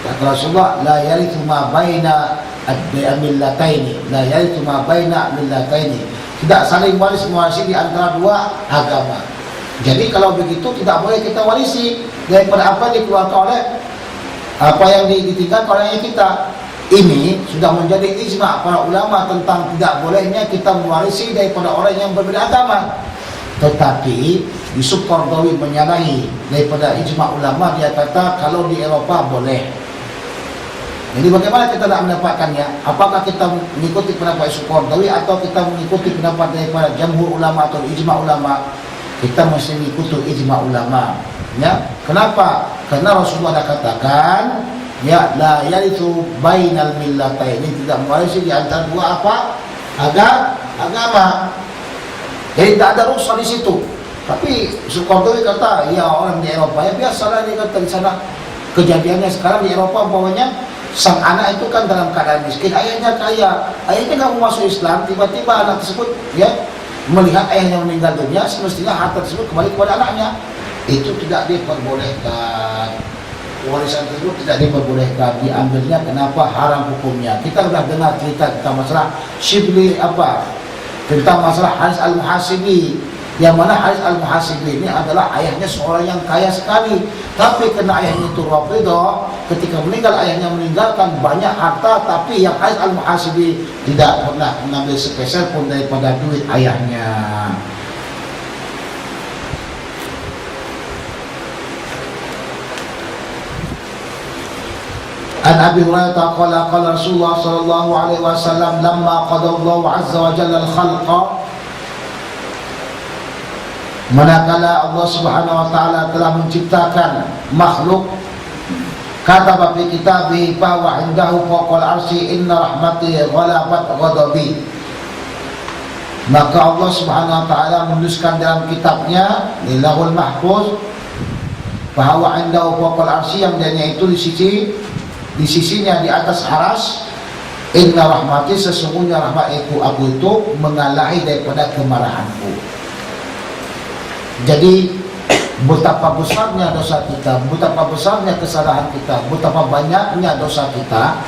Kata Rasulullah, la yarithu ma baina ad-millataini, la yarithu ma baina millataini. Tidak saling waris mewarisi di antara dua agama. Jadi kalau begitu tidak boleh kita warisi daripada apa yang dikeluarkan oleh apa yang ditinggalkan oleh kita. Ini sudah menjadi ijma' para ulama tentang tidak bolehnya kita mewarisi daripada orang yang berbeda agama. Tetapi Yusuf Qaradawi menyalahi daripada ijma' ulama. Dia kata kalau di Eropah boleh. Jadi bagaimana kita nak mendapatkannya? Apakah kita mengikuti pendapat Yusuf Qaradawi atau kita mengikuti pendapat daripada jamhur ulama atau ijma' ulama? Kita mesti mengikuti ijma' ulama. Ya, kenapa? Karena Rasulullah dah katakan, ya, la yarithu bainal millatayn, ini tidak mewarisi di antara dua apa? Agama. Jadi tak ada rukhsah di situ. Tapi Qaradawi kata, ya orang di Eropah ya biasalah, dia kata di sana kejadiannya sekarang di Eropah bahwanya sang anak itu kan dalam keadaan miskin, ayahnya kaya, ayahnya nggak mau masuk Islam, tiba-tiba anak tersebut ya melihat ayahnya meninggal dunia, semestinya harta tersebut kembali kepada anaknya. Itu tidak diperbolehkan. Warisan tersebut tidak diperbolehkan, diambilnya. Kenapa? Haram hukumnya. Kita sudah dengar cerita tentang masalah Shibli tentang masalah Haris Al-Muhasibi, yang mana Haris Al-Muhasibi ini adalah ayahnya seorang yang kaya sekali, tapi karena ayahnya itu Rafidah, ketika meninggal ayahnya meninggalkan banyak harta, tapi yang Haris Al-Muhasibi tidak pernah mengambil sepeser pun daripada duit ayahnya. An Abi Hurairah qala qala Rasulullah sallallahu alaihi wasallam lamma qada Allah azza wa jalla al-khalqa, manakala Allah subhanahu wa ta'ala telah menciptakan makhluk, kata fi kitabih bahwa indahu fawqal arsy inna rahmati ghalabat ghadabi. Maka Allah subhanahu wa ta'ala menuliskan dalam kitabnya di Lauhul Mahfuz bahwa indahu fawqal arsy, yang dia itu di sisinya di atas aras, inna rahmati, sesungguhnya rahmatku aku itu mengalahi daripada kemarahanku. Jadi betapa besarnya dosa kita, betapa besarnya kesalahan kita, betapa banyaknya dosa kita.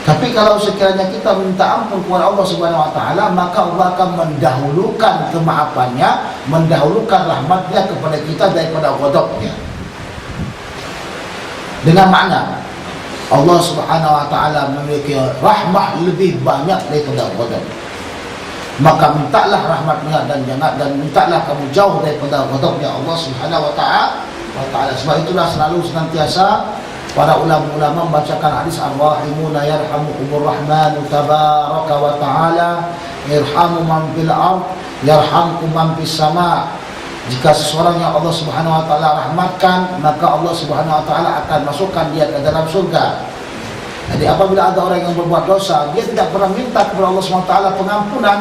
Tapi kalau sekiranya kita minta ampun kepada Allah Subhanahu wa ta'ala, maka Allah akan mendahulukan kemaafannya, mendahulukan rahmatnya kepada kita daripada ghadabnya. Dengan makna Allah Subhanahu wa ta'ala memiliki rahmah lebih banyak daripada ghadab. Maka mintalah rahmatnya dan mintalah kamu jauh daripada ghadabnya Allah Subhanahu wa ta'ala. Sebab itulah selalu senantiasa para ulama-ulama membacakan hadis ar-rahimuna yarhamukumur rahmanu tabaraka wa ta'ala irhamu man fil ard yarhamkum man fis sama'. Jika seseorang yang Allah Subhanahu wa ta'ala rahmatkan, maka Allah Subhanahu wa ta'ala akan masukkan dia ke dalam surga. Jadi apabila ada orang yang berbuat dosa, dia tidak pernah minta kepada Allah Subhanahu wa ta'ala pengampunan,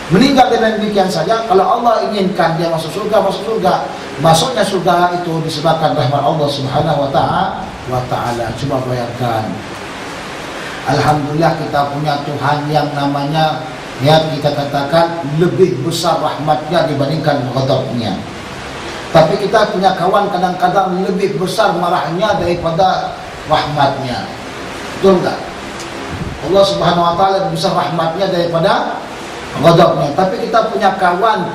meninggal dengan demikian saja. Kalau Allah inginkan dia masuk surga, masuk surga. Masuknya surga itu disebabkan rahmat Allah Subhanahu wa ta'ala. Coba bayangkan, alhamdulillah kita punya Tuhan yang namanya, ya, kita katakan lebih besar rahmatnya dibandingkan ghadabnya. Tapi kita punya kawan kadang-kadang lebih besar marahnya daripada rahmatnya. Betul tak? Allah Subhanahu wa ta'ala lebih besar rahmatnya daripada ghadabnya. Tapi kita punya kawan,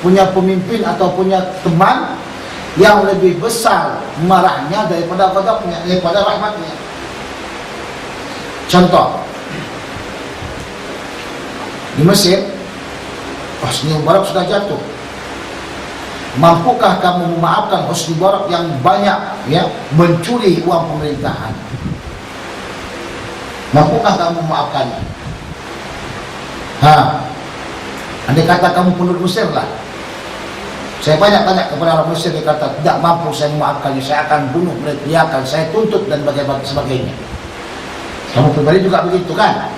punya pemimpin atau punya teman yang lebih besar marahnya daripada ghadabnya, daripada rahmatnya. Contoh, di Mesir, Hosni Mubarak sudah jatuh. Mampukah kamu memaafkan Husni Mubarak yang banyak ya mencuri uang pemerintahan? Mampukah kamu memaafkannya? Andai kata kamu penduduk Mesir lah, saya banyak tanya kepada orang Mesir, dia kata tidak mampu saya memaafkannya, saya akan bunuh mereka, akan saya tuntut dan sebagainya. Kamu pribadi juga begitu kan?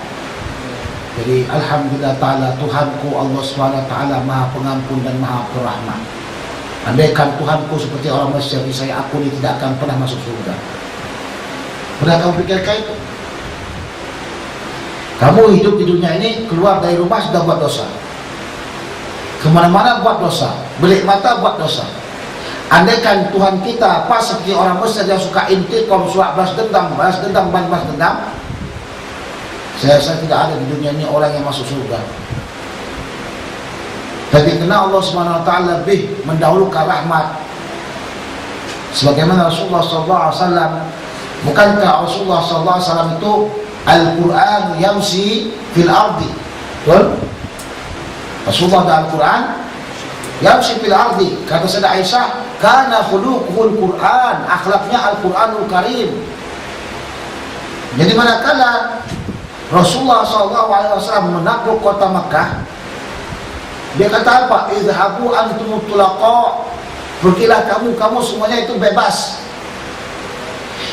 Jadi alhamdulillah ta'ala, Tuhanku Allah SWT maha pengampun dan maha perahmat. Andaikan Tuhanku seperti orang Mesir, saya aku ini tidak akan pernah masuk surga. Pernah kamu pikirkan itu? Kamu hidup di dunia ini, keluar dari rumah sudah buat dosa, kemana-mana buat dosa, belik mata buat dosa. Andaikan Tuhan kita pas seperti orang Mesir yang suka intiqam, suka balas dendam, saya rasa tidak ada di dunia ini orang yang masuk surga. Tapi karena Allah SWT lebih mendahulukan rahmat, sebagaimana Rasulullah SAW, bukankah Rasulullah SAW itu Al-Quran yamsi fil ardi, betul? Rasulullah dan Al-Quran yamsi fil ardi. Kata Sayyidah Aisyah, kana khuluquhul Quran, akhlaknya Al-Quranul Karim. Jadi manakala Rasulullah SAW menakluk kota Makkah, dia kata apa? Idhabu antum tulaqa, pergilah kamu semuanya itu bebas.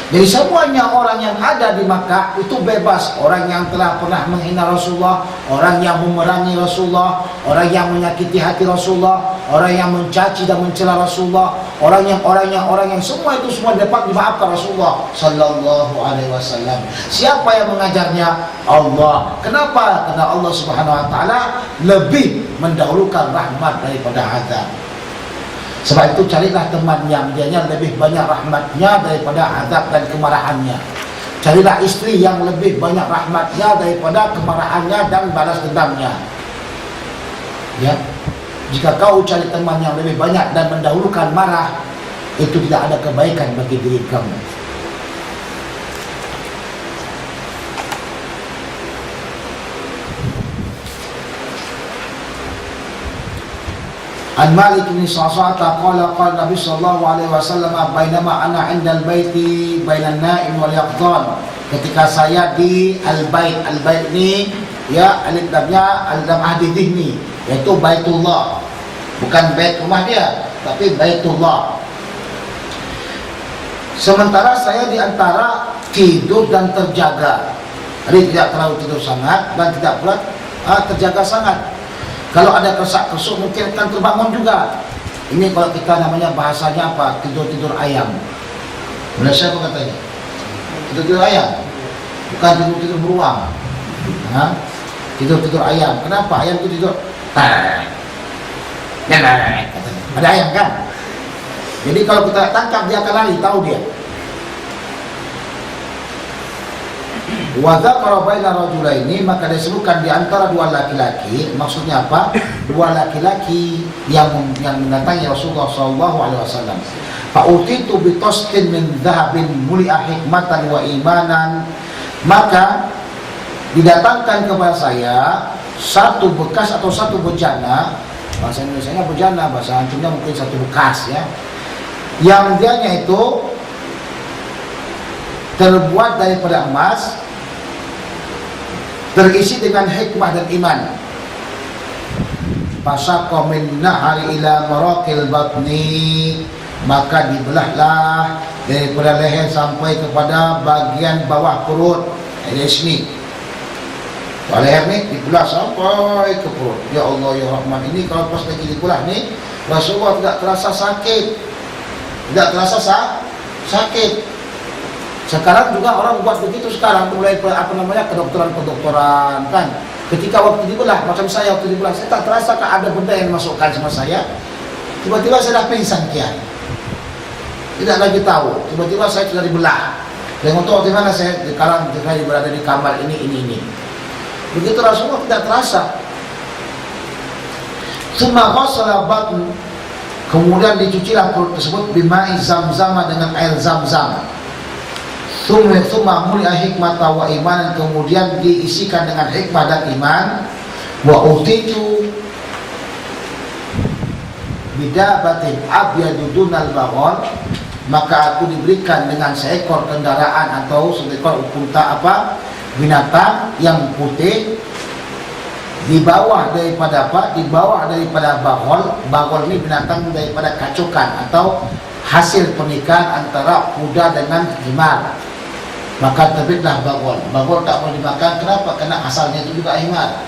Jadi semuanya orang yang ada di Makkah itu bebas. Orang yang telah pernah menghina Rasulullah, orang yang memerangi Rasulullah, orang yang menyakiti hati Rasulullah, orang yang mencaci dan mencela Rasulullah, orang yang semua itu semua dapat dimaafkan Rasulullah sallallahu alaihi wasallam. Siapa yang mengajarnya? Allah. Kenapa? Karena Allah Subhanahu wa taala lebih mendahulukan rahmat daripada azab. Sebab itu carilah teman yang dianya lebih banyak rahmatnya daripada azab dan kemarahannya. Carilah istri yang lebih banyak rahmatnya daripada kemarahannya dan balas dendamnya. Ya, jika kau cari teman yang lebih banyak dan mendahulukan marah, itu tidak ada kebaikan bagi diri kamu. An Malik bin Sa'sa'ata qala qala Nabi sallallahu alaihi wasallam bainama ana 'inda al-baiti bainan na'im wal yaqdhan. Ketika saya di al-bait ini ya alif lamnya al-lam ahdi dhihni, yaitu Baitullah, bukan bait rumah dia tapi Baitullah. Sementara saya di antara tidur dan terjaga, jadi tidak terlalu tidur sangat dan tidak pula terjaga sangat. Kalau ada kesak-kesuk mungkin akan terbangun juga. Ini kalau kita namanya bahasanya apa? Tidur-tidur ayam. Malaysia apa katanya? Tidur-tidur ayam, bukan tidur-tidur beruang. Tidur-tidur ayam. Kenapa? Ayam itu tidur katanya. Ada ayam kan? Jadi kalau kita tangkap dia akan lari, tahu dia. Wa dzakara baina rajulaini, maka disebutkan di antara dua laki-laki. Maksudnya apa? Dua laki-laki yang mendatangi Rasulullah sallallahu alaihi wasallam. Fa utitu bi tastin min dhahabin muli'a hikmatan wa imanan, maka didatangkan kepada saya satu bekas atau satu bejana, bahasa Indonesianya bejana, bahasa Arabnya mungkin satu bekas ya, yang dianya itu terbuat daripada emas, terisi dengan hikmah dan iman. Fasaqqa min nahari ila maraqil batni, maka dibelahlah daripada leher sampai kepada bagian bawah perut. Ini sini. Leher ni dibelah sampai ke perut. Ya Allah ya Rahman, ini kalau pas lagi dibelah ni Rasulullah tidak terasa sakit. Tidak terasa sakit. Sekarang juga orang buat begitu sekarang, mulai kedokteran kan. Ketika waktu dibelah, macam saya waktu dibelah, saya tak terasa ada benda yang masukkan sama saya. Tiba-tiba saya dah pingsan kian. Tidak lagi tahu. Tiba-tiba saya sudah dibelah. Dan untuk di mana saya sekarang berada di kamar ini. Begitu Rasulullah tidak terasa. Tsumma ghassala batn, kemudian dicucilah perut tersebut bima'i zamzam, dengan air zam-zam. Tsumma muli'a hikmata wa imanan, kemudian diisikan dengan hikmah dan iman. Wa utitu bidabatin abyadudunal baghal, maka aku diberikan dengan seekor kendaraan atau seekor unta binatang yang putih di bawah daripada Di bawah daripada baghal. Baghal ini binatang daripada kacukan atau hasil pernikahan antara kuda dengan himar. Maka terbitlah baghal. Baghal tak boleh dimakan. Kenapa? Karena asalnya itu juga himar.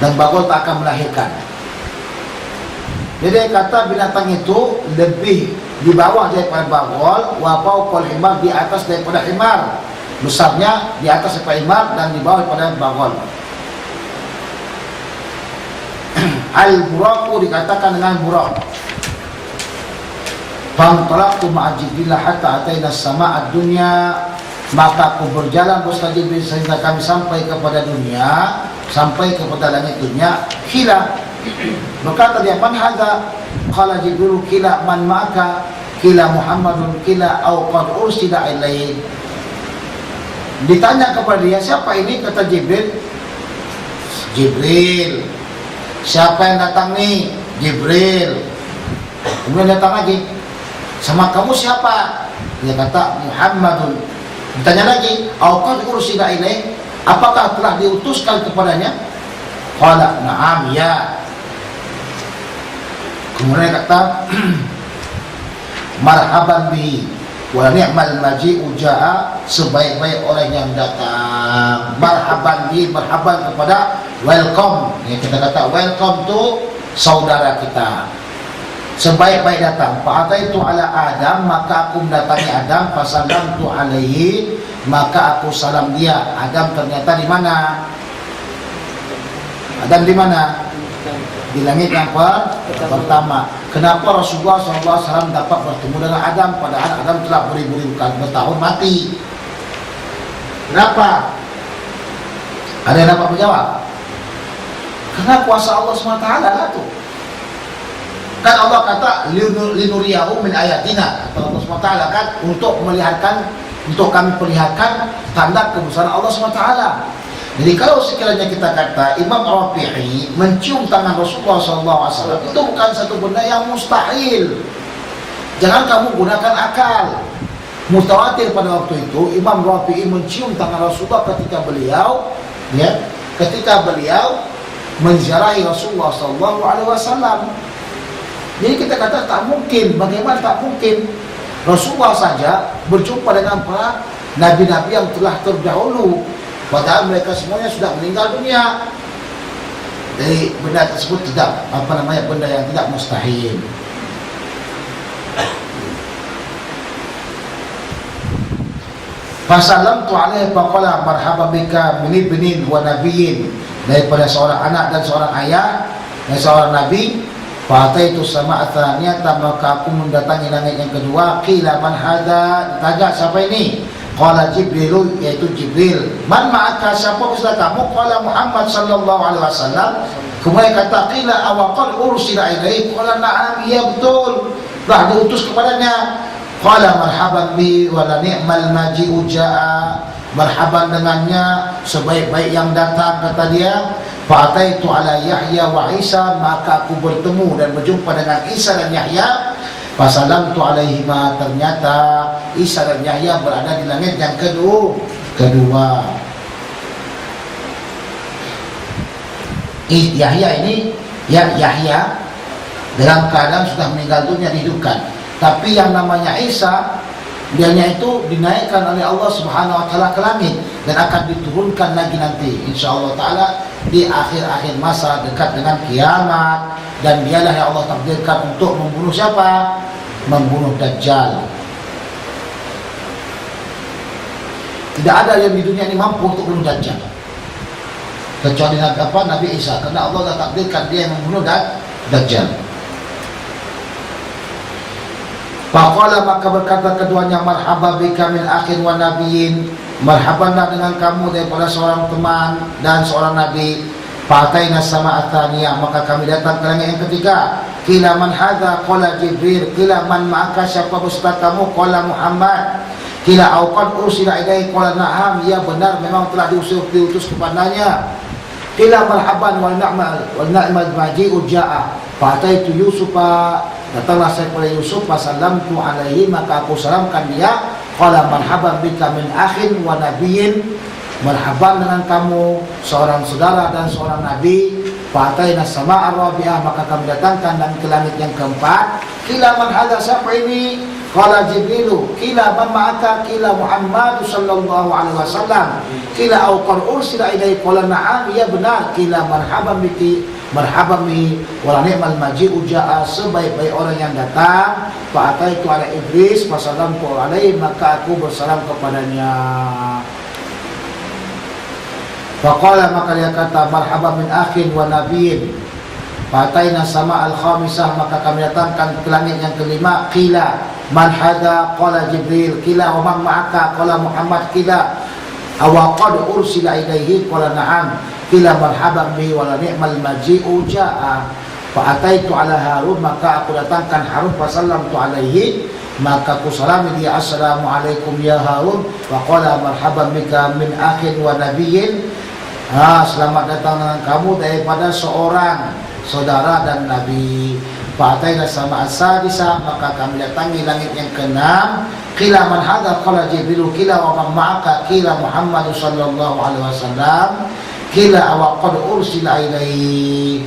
Dan baghal tak akan melahirkan. Jadi kata binatang itu lebih di bawah daripada baghal, wa fawqal himar, di atas daripada himar. Besarnya di atas daripada himar dan di bawah daripada baghal. Al-buraqu dikatakan dengan buraq. Fantalaqtu ma'a Jibril hatta ataina as-samaa'a ad-dunya, maka aku berjalan bersama Jibril sehingga kami sampai kepada dunia, sampai kepada langit dunia. Kila, berkata dia, man hadza? Qala Jibril, kila man ma'aka? Kila Muhammadun, kila au qad ursila ilaihi. Ditanya kepada dia, siapa ini? Kata Jibril, Jibril. Siapa yang datang nih? Jibril. Kemudian datang lagi, sama kamu siapa? Dia kata Muhammadun. Ditanya lagi, au qad ursila ilaihi, apakah telah diutuskan kepadanya? Qala na'am, ya. Kemudian kata marhaban bihi wa ni'mal maji'u ja'a, sebaik-baik orang yang datang. Marhaban bihi, marhaban kepada, welcome. Yang kita kata welcome to saudara kita, sebaik-baik datang. Fa'ataitu ala Adam, maka aku mendatangi Adam. Fasalamtu alaihi, maka aku salam dia. Adam ternyata di mana? Adam di mana? Di langit yang pertama. Kenapa Rasulullah SAW dapat bertemu dengan Adam padahal Adam telah beribu-ribu bertahun mati? Kenapa? Ada yang dapat menjawab? Karena kuasa Allah SWT lah tu. Kan Allah kata linuriyahu min ayatina, kata Allah SWT kan, untuk melihatkan, untuk kami perlihatkan tanda kebesaran Allah SWT. Jadi kalau sekiranya kita kata Imam Rafi'i mencium tangan Rasulullah SAW, itu bukan satu benda yang mustahil. Jangan kamu gunakan akal. Mutawatir pada waktu itu Imam Rafi'i mencium tangan Rasulullah ketika beliau menziarahi Rasulullah SAW. Jadi kita kata tak mungkin. Bagaimana tak mungkin? Rasulullah saja berjumpa dengan para nabi-nabi yang telah terdahulu, padahal mereka semuanya sudah meninggal dunia. Jadi benda tersebut tidak benda yang tidak mustahil. Fasalamtu alaihi faqala marhaban bika min ibnin wa nabiyyin, daripada seorang anak dan seorang ayah dan seorang nabi. Fa'ataitu sama'a tsaniyata, maka aku mendatangi langit yang kedua. Qila man hadza, ditanya siapa ini? Qala Jibril, yaitu Jibril. Man ma'aka, siapa bersama kamu? Qala Muhammad sallallahu alaihi wasallam. Kemudian kata qila aw qad ursila ilaihi? Qala na'am, iya betul, telah diutus kepadanya. Qala marhaban bi wa la ni'mal maji'u ja'a, marhaban dengannya, sebaik-baik yang datang, kata dia. Fa'ataitu ala Yahya wa Isa, maka aku bertemu dan berjumpa dengan Isa dan Yahya. Fasalamtu alaihima, ternyata Isa dan Yahya berada di langit yang kedua. Yahya ini, Yahya dalam keadaan sudah meninggal dunia dihidupkan. Tapi yang namanya Isa, dianya itu dinaikkan oleh Allah Subhanahu wa taala ke langit dan akan diturunkan lagi nanti insyaallah taala di akhir-akhir masa dekat dengan kiamat. Dan dialah yang Allah takdirkan untuk membunuh siapa? Membunuh Dajjal. Tidak ada yang di dunia ini mampu untuk membunuh Dajjal kecuali Nabi Isa, karena Allah dah takdirkan dia yang membunuh Dajjal. Faqala, maka berkata keduanya, marhaba bika min akhin wa nabiyyin, marhabanlah dengan kamu daripada seorang teman dan seorang nabi. Fa'ataina sama'a tsaniyah, maka kami datang ke langit yang ketiga. Qila man hadza? Qala Jibril. Qila man ma'aka, siapa beserta kamu? Qala Muhammad. Qila aw qad ursila ilaihi? Qala na'am, ya benar, memang telah diutus kepadanya. Qila marhaban wal na'mal maji'u ja'a. Fa'ataitu Yusufa, datanglah saya kepada Yusuf, fasallamtu alaihi, maka aku salamkan dia. Qala marhaban bika min akhin wa nabiyyin, marhaban dengan kamu seorang saudara dan seorang nabi. Fa'ataina sama'a rabi'ah, maka kami datangkan dan ke langit yang keempat. Qila man hadha, siapa ini? Qala Jibrilu. Qila man ma'aka? Qila Muhammad sallallahu alaihi wasallam. Qila au qad ursila ilaihi? Qala na'am, ya benar. Qila marhaban biki, marhaban bihi wa ni'mal maji'u ja'a, sebaik-baik orang yang datang. Fa'ataitu ala Iblis fasallamtu alaihi, maka aku bersalam kepadanya. Faqala, maka dia kata, marhaban min akhin wa nabiyyin. Fa'ataina sama al-khamisah, maka kami datangkan ke langit yang kelima. Qila man hadha? Qala Jibril. Qila wa man ma'aka? Qala Muhammad. Qila awa qad ursila ilaihi? Qala na'am. Qila marhaban bihi wa ni'mal maji'u ja'a. Fa'ataitu ala Harun, maka aku datangkan Harun, fasallamtu alaihi, maka aku salami dia, assalamualaikum ya Harun. Wa qala marhaban bika min akhin wa nabiyyin. Selamat datang dengan kamu daripada seorang saudara dan nabi. Fa'ataina sama as-sadisa, maka kami datangi langit yang keenam. Qila man hadha? Qala Jibril. Qila wa man ma'aka? Qila Muhammad sallallahu alaihi wasallam. Qila awa qad ursila ilaihi?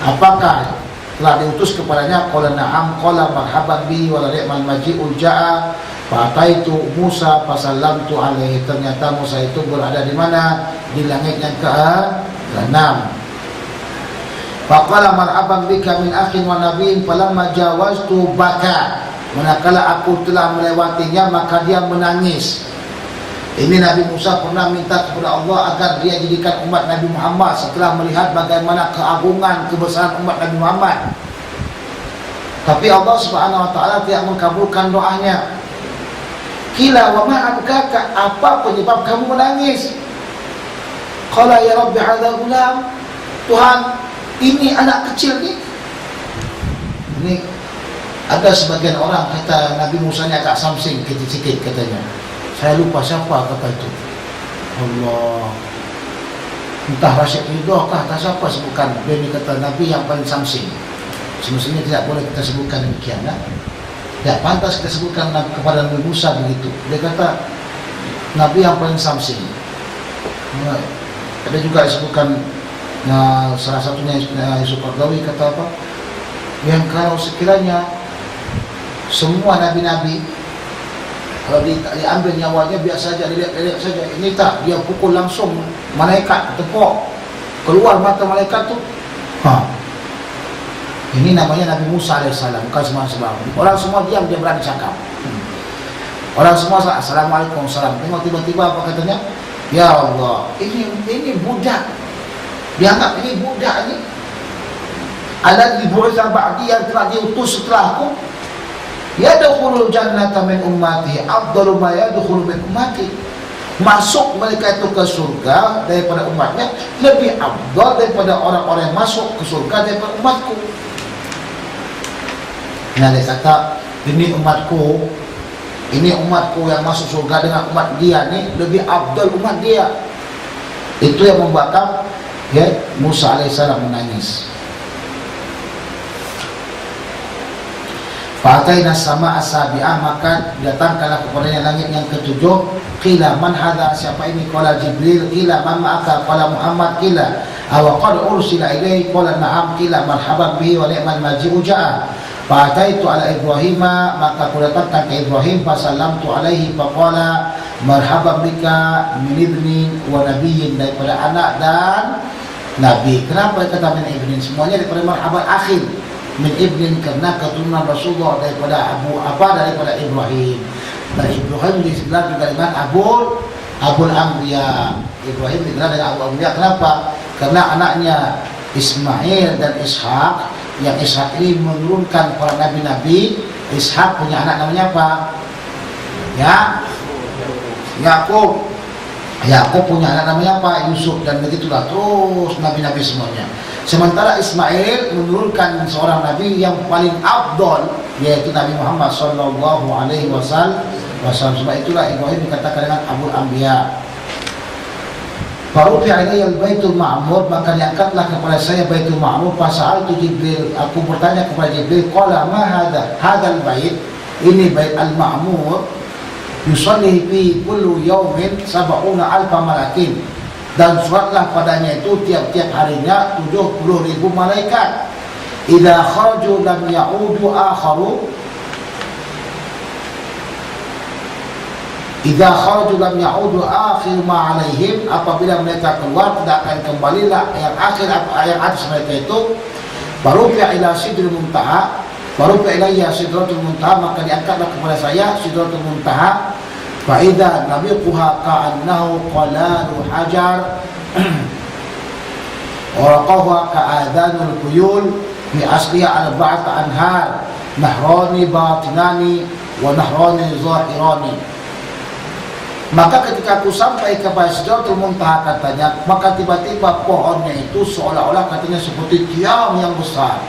Apakah telah diutus kepadanya? Qala na'am. Qala marhaban bihi wa ni'mal maji'u ja'a. Fa'ataitu Musa fasallamtu alaihi. Ternyata Musa itu berada di mana? Di langit yang ke-6. Faqala marhaban bika min akhin wa nabiyyin, falamma jawaztu baka. Manakala aku telah melewatinya, maka dia menangis. Ini Nabi Musa pernah minta kepada Allah agar dia jadikan umat Nabi Muhammad setelah melihat bagaimana keagungan, kebesaran umat Nabi Muhammad. Tapi Allah Subhanahu wa taala tidak mengabulkan doanya. Qila wa ma abkaka? Apa penyebab kamu menangis? Qala ya Rabbi hadza gulam. Tuhan, ini anak kecil ni. Ini ada sebagian orang kata Nabi Musa ni agak samsing sikit-sikit katanya. Saya lupa siapa kata itu. Allah, entah Rasyid Ridho kah, entah siapa sebutkan. Dia ni kata Nabi yang paling samsing. Semestinya tidak boleh kita sebutkan demikian, kan? Tidak pantas kita sebutkan kepada Nabi Musa begitu. Dia kata Nabi yang paling samsing. Ada juga disebutkan, salah satunya Yusuf Qaradawi kata apa? Yang kalau sekiranya semua nabi-nabi kalau diambil nyawanya biasa saja, dilihat saja, ini tak, dia pukul langsung malaikat, tepuk keluar mata malaikat tu. Ini namanya Nabi Musa AS, bukan semua sebab. Orang semua diam, dia berani cakap. Orang semua assalamualaikum salam. Tengok tiba-tiba apa katanya? Ya Allah, ini budak. Dianggap ini budak ni. Alladzi bu'itsa ba'di, yang telah diutus setelahku. Yadkhulul jannata min ummati afdalu ma yadkhulu min ummati. Masuk mereka itu ke surga daripada umatnya lebih afdal daripada orang-orang yang masuk ke surga daripada umatku. Nah, dia kata ini umatku yang masuk surga dengan umat dia ni lebih afdal umat dia. Itu yang membuatkan Musa alaihissalam menangis. Fa'ataina sama as-sabi'ah, maka datangkanlah kepadanya langit yang ketujuh. Qila man hadha? Siapa ini? Qala Jibril. Qila man ma'aka? Qala Muhammad. Qila awa qad ursila ilaihi? Qala na'am. Qila marhaban bihi wa ni'mal maji'u ja'a. Fa'ataitu ala Ibrahim, maka aku datangkan ke Ibrahim, fasallamtu alaihi, faqala marhaban bika min ibnin wa nabiyyin, daripada anak dan nabi. Kenapa kata min ibnin? Semuanya daripada marhaban akhir. Min ibnin karena keturunan Rasulullah daripada daripada Ibrahim. Dan Ibrahim di sebelah juga dengan Abul Anbiya. Ibrahim digelar dengan Abul Anbiya. Kenapa? Karena anaknya Ismail dan Ishak, yang Ishak ini menurunkan para nabi-nabi. Ishak punya anak namanya apa? Yakub. Yakub punya anak namanya apa? Yusuf. Dan begitulah terus nabi-nabi semuanya. Sementara Ismail menurunkan seorang nabi yang paling afdal, yaitu Nabi Muhammad sallallahu alaihi wasallam. Sebab itulah Ibrahim dikatakan dengan Abul Anbiya. Farufi'a ilayya al-baitul ma'mur, maka diangkatlah kepada saya Baitul Ma'mur. Fasa'altu Jibril, aku bertanya kepada Jibril, qala ma hadha hadzal bait, ini bait al-ma'mur, yusalli fi kullu yawmin 70,000 malakin, dan sholatlah padanya itu tiap-tiap harinya 70,000 malaikat. Idza kharaju lam ya'udu akharu, idza kharaju lam ya'udu akhir ma alaihim, apabila mereka keluar tidak akan kembalilah yang akhir yang atas mereka itu. Farufi'a ila sidril muntaha, farufi'a ilayya sidratul muntaha, maka diangkatlah kepada saya sidratul muntaha. Fa idza nabiquha ka'annahu qalalu hajar waraqaha ka'adhanul quyul fi asliha arba'ata anhar, nahrani batinani wa nahrani zahirani. Maka ketika aku sampai kepada Sidratul Muntaha, katanya, maka tiba-tiba pohonnya itu seolah-olah katanya seperti tiang yang besar.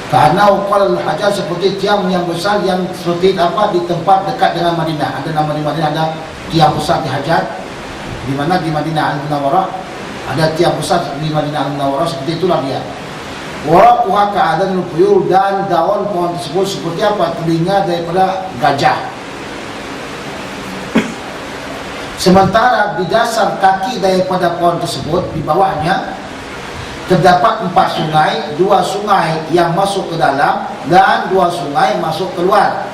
Karena uqalul hajar, seperti tiang yang besar yang seperti apa di tempat dekat dengan Madinah. Ada nama di Madinah ada tiang besar di Hajar. Di mana di Madinah Al-Munawwarah ada tiang besar di Madinah Al-Munawwarah, seperti itulah dia. Waraquha ka'adanul quyul, dan daun pohon tersebut seperti apa? Telinga daripada gajah. Sementara di dasar kaki daripada pohon tersebut, di bawahnya terdapat 4 sungai, 2 sungai yang masuk ke dalam dan 2 sungai masuk keluar,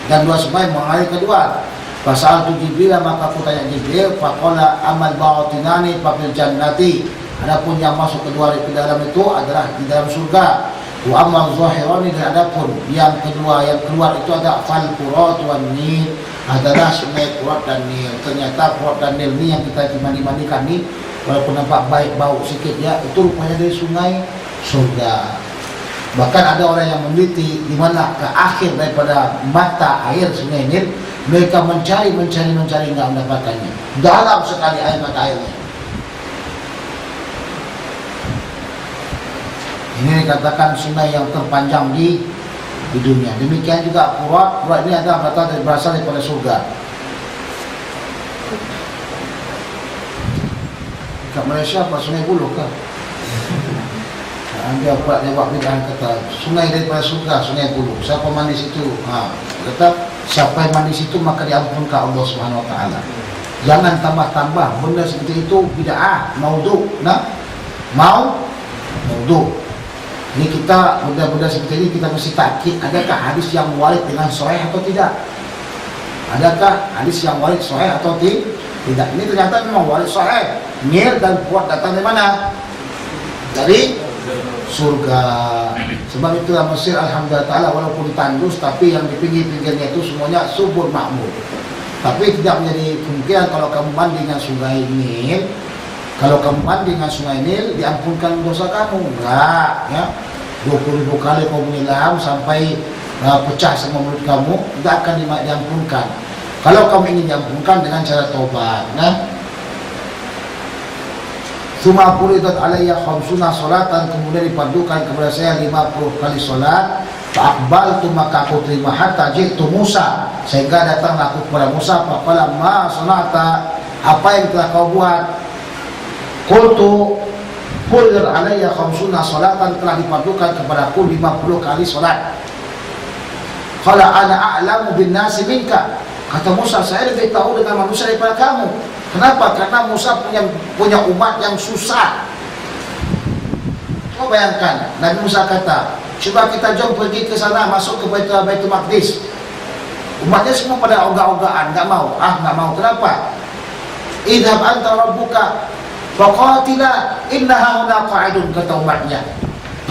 dan 2 sungai mengalir keluar. Fasa'altu Jibril, maka aku tanya Jibril, faqala amal batinani fil jannati, adapun yang masuk keluar ke dalam itu adalah di dalam surga. Wa amal zahirani, dan adapun yang kedua yang keluar itu ada fal furat wan nil, adalah sungai Furat dan Nil. Ternyata Furat dan Nil ini yang kita mandi-mandikan nih, walaupun nampak baik bau sedikit ya, itu rupanya dari sungai surga. Bahkan ada orang yang meneliti di mana ke akhir daripada mata air sungai Nil, mereka mencari nggak mendapatkannya. Dalam sekali air mata airnya. Ini dikatakan sungai yang terpanjang di dunia. Demikian juga Furat ini adalah berasal daripada surga. Kat Malaysia apa Sungai Buloh kah? Dia Furat jawab bid'ah, kata sungai daripada surga, Sungai Buloh. Siapa mandi situ? Kata siapa yang mandi situ maka diampunkan Allah Subhanahu Wa Taala. Jangan tambah-tambah benda seperti itu, bid'ah, maudhu. Maudhu. Ini kita benda-benda seperti ini kita mesti takkid, adakah hadis yang warid dengan sahih atau tidak? Adakah hadis yang warid sahih atau tidak? Ini ternyata memang warid sahih. Nil dan Furat datang dari mana? Dari surga. Sebab itulah Mesir alhamdulillah ta'ala walaupun tandus, tapi yang di pinggir-pinggirnya itu semuanya subur makmur. Tapi tidak menjadi kemungkinan kalau kamu mandi dengan sungai Nil, kalau kamu mandi dengan sungai Nil diampunkan dosa kamu. Enggak ya, 20.000 kali kamu menyelam sampai pecah sama mulut kamu, tidak akan diampunkan. Kalau kamu ingin diampunkan dengan cara taubat, Suma furidat alayya khamsuna salatan, kemudian dipadukan kepada saya 50 kali salat. Fa'aqbaltu, maka aku terima, hatta jitu Musa, sehingga datanglah aku kepada Musa. Faqala ma sanata, apa yang telah kau buat? Qultu furidat alayya khamsuna salatan, telah dipadukan kepada aku 50 kali salat. Qala ana a'lamu bin nasi minka, kata Musa, saya lebih tahu dengan manusia daripada kamu. Kenapa? Karena Musa punya umat yang susah. Coba bayangkan, Nabi Musa kata, coba kita jom pergi ke sana, masuk ke Baitul Maqdis. Umatnya semua pada ogah-ogahan, nggak mau. Nggak mau. Kenapa? Idhab anta rabbuka faqatila innaha huna qa'idun, kata umatnya.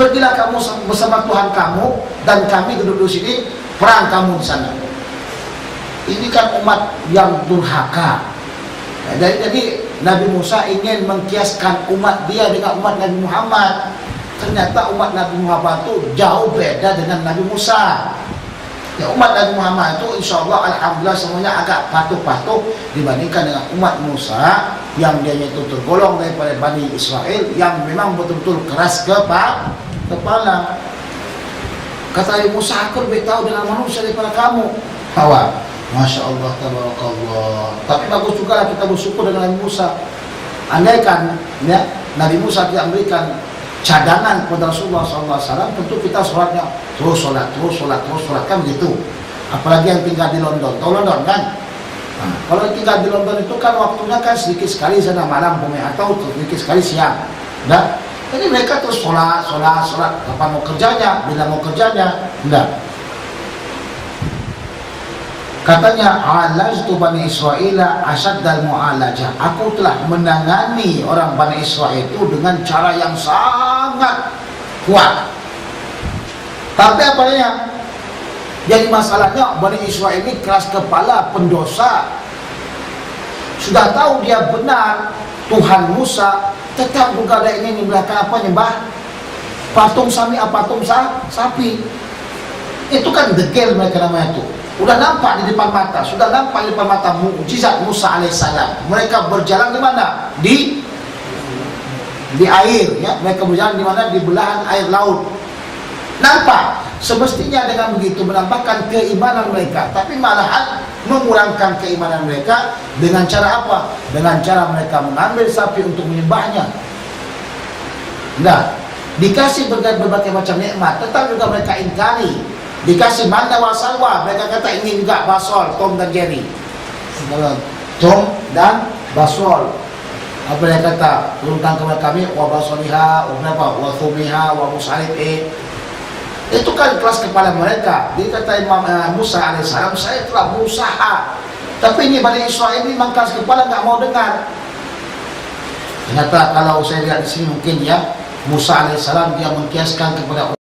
Pergilah kamu bersama Tuhan kamu dan kami duduk di sini, perang kamu di sana. Ini kan umat yang durhaka. Jadi Nabi Musa ingin mengkiaskan umat dia dengan umat Nabi Muhammad. Ternyata umat Nabi Muhammad itu jauh beda dengan Nabi Musa. Ya, umat Nabi Muhammad itu insya Allah alhamdulillah semuanya agak patuh-patuh dibandingkan dengan umat Musa yang dia itu tergolong daripada Bani Israel yang memang betul-betul keras kepala. Kata Nabi Musa, aku lebih tahu dengan manusia daripada kamu. Masya Allah, tabarakallah. Tapi bagus juga lah kita bersyukur dengan Nabi Musa. Andaikan ya, Nabi Musa tidak memberikan cadangan kepada Rasulullah SAW, tentu kita sholatnya terus sholat kan begitu. Apalagi yang tinggal di London, tahu London kan? Nah, kalau tinggal di London itu kan waktunya kan sedikit sekali sana malam bumi atau sedikit sekali siang. Nah, jadi mereka terus sholat. Kapan mau kerjanya, bila mau kerjanya, enggak. Katanya alajtu Bani Israila asyaddal mu'alajah. Aku telah menangani orang Bani Israel itu dengan cara yang sangat kuat. Tapi apanya? Jadi masalahnya Bani Israel ini keras kepala, pendosa. Sudah tahu dia benar Tuhan Musa, tetap juga ada ini di belakang apa nyembah patung sapi. Itu kan degil mereka namanya itu. Sudah nampak di depan mata, mukjizat Musa alaihissalam. Mereka berjalan di mana? Di air, ya. Mereka berjalan di mana? Di belahan air laut. Nampak. Semestinya dengan begitu menampakkan keimanan mereka, tapi malahan mengurangkan keimanan mereka dengan cara apa? Dengan cara mereka mengambil sapi untuk menyembahnya. Nah, dikasih berbagai macam nikmat, tetap juga mereka ingkari. Dikasih manda wa salwa, mereka kata ini juga basol, Tom dan Jerry. Tom dan basol. Apa dia kata? Turunkan kepada kami wa basoliha, wa thumiha, wa musalife. Itu kan kelas kepala mereka. Dia kata Imam Musa alaihissalam, saya telah berusaha, tapi ini Bani Israel ini memang kelas kepala, nggak mau dengar. Ternyata kalau saya lihat di sini mungkin ya Musa alaihissalam dia mengkiaskan kepada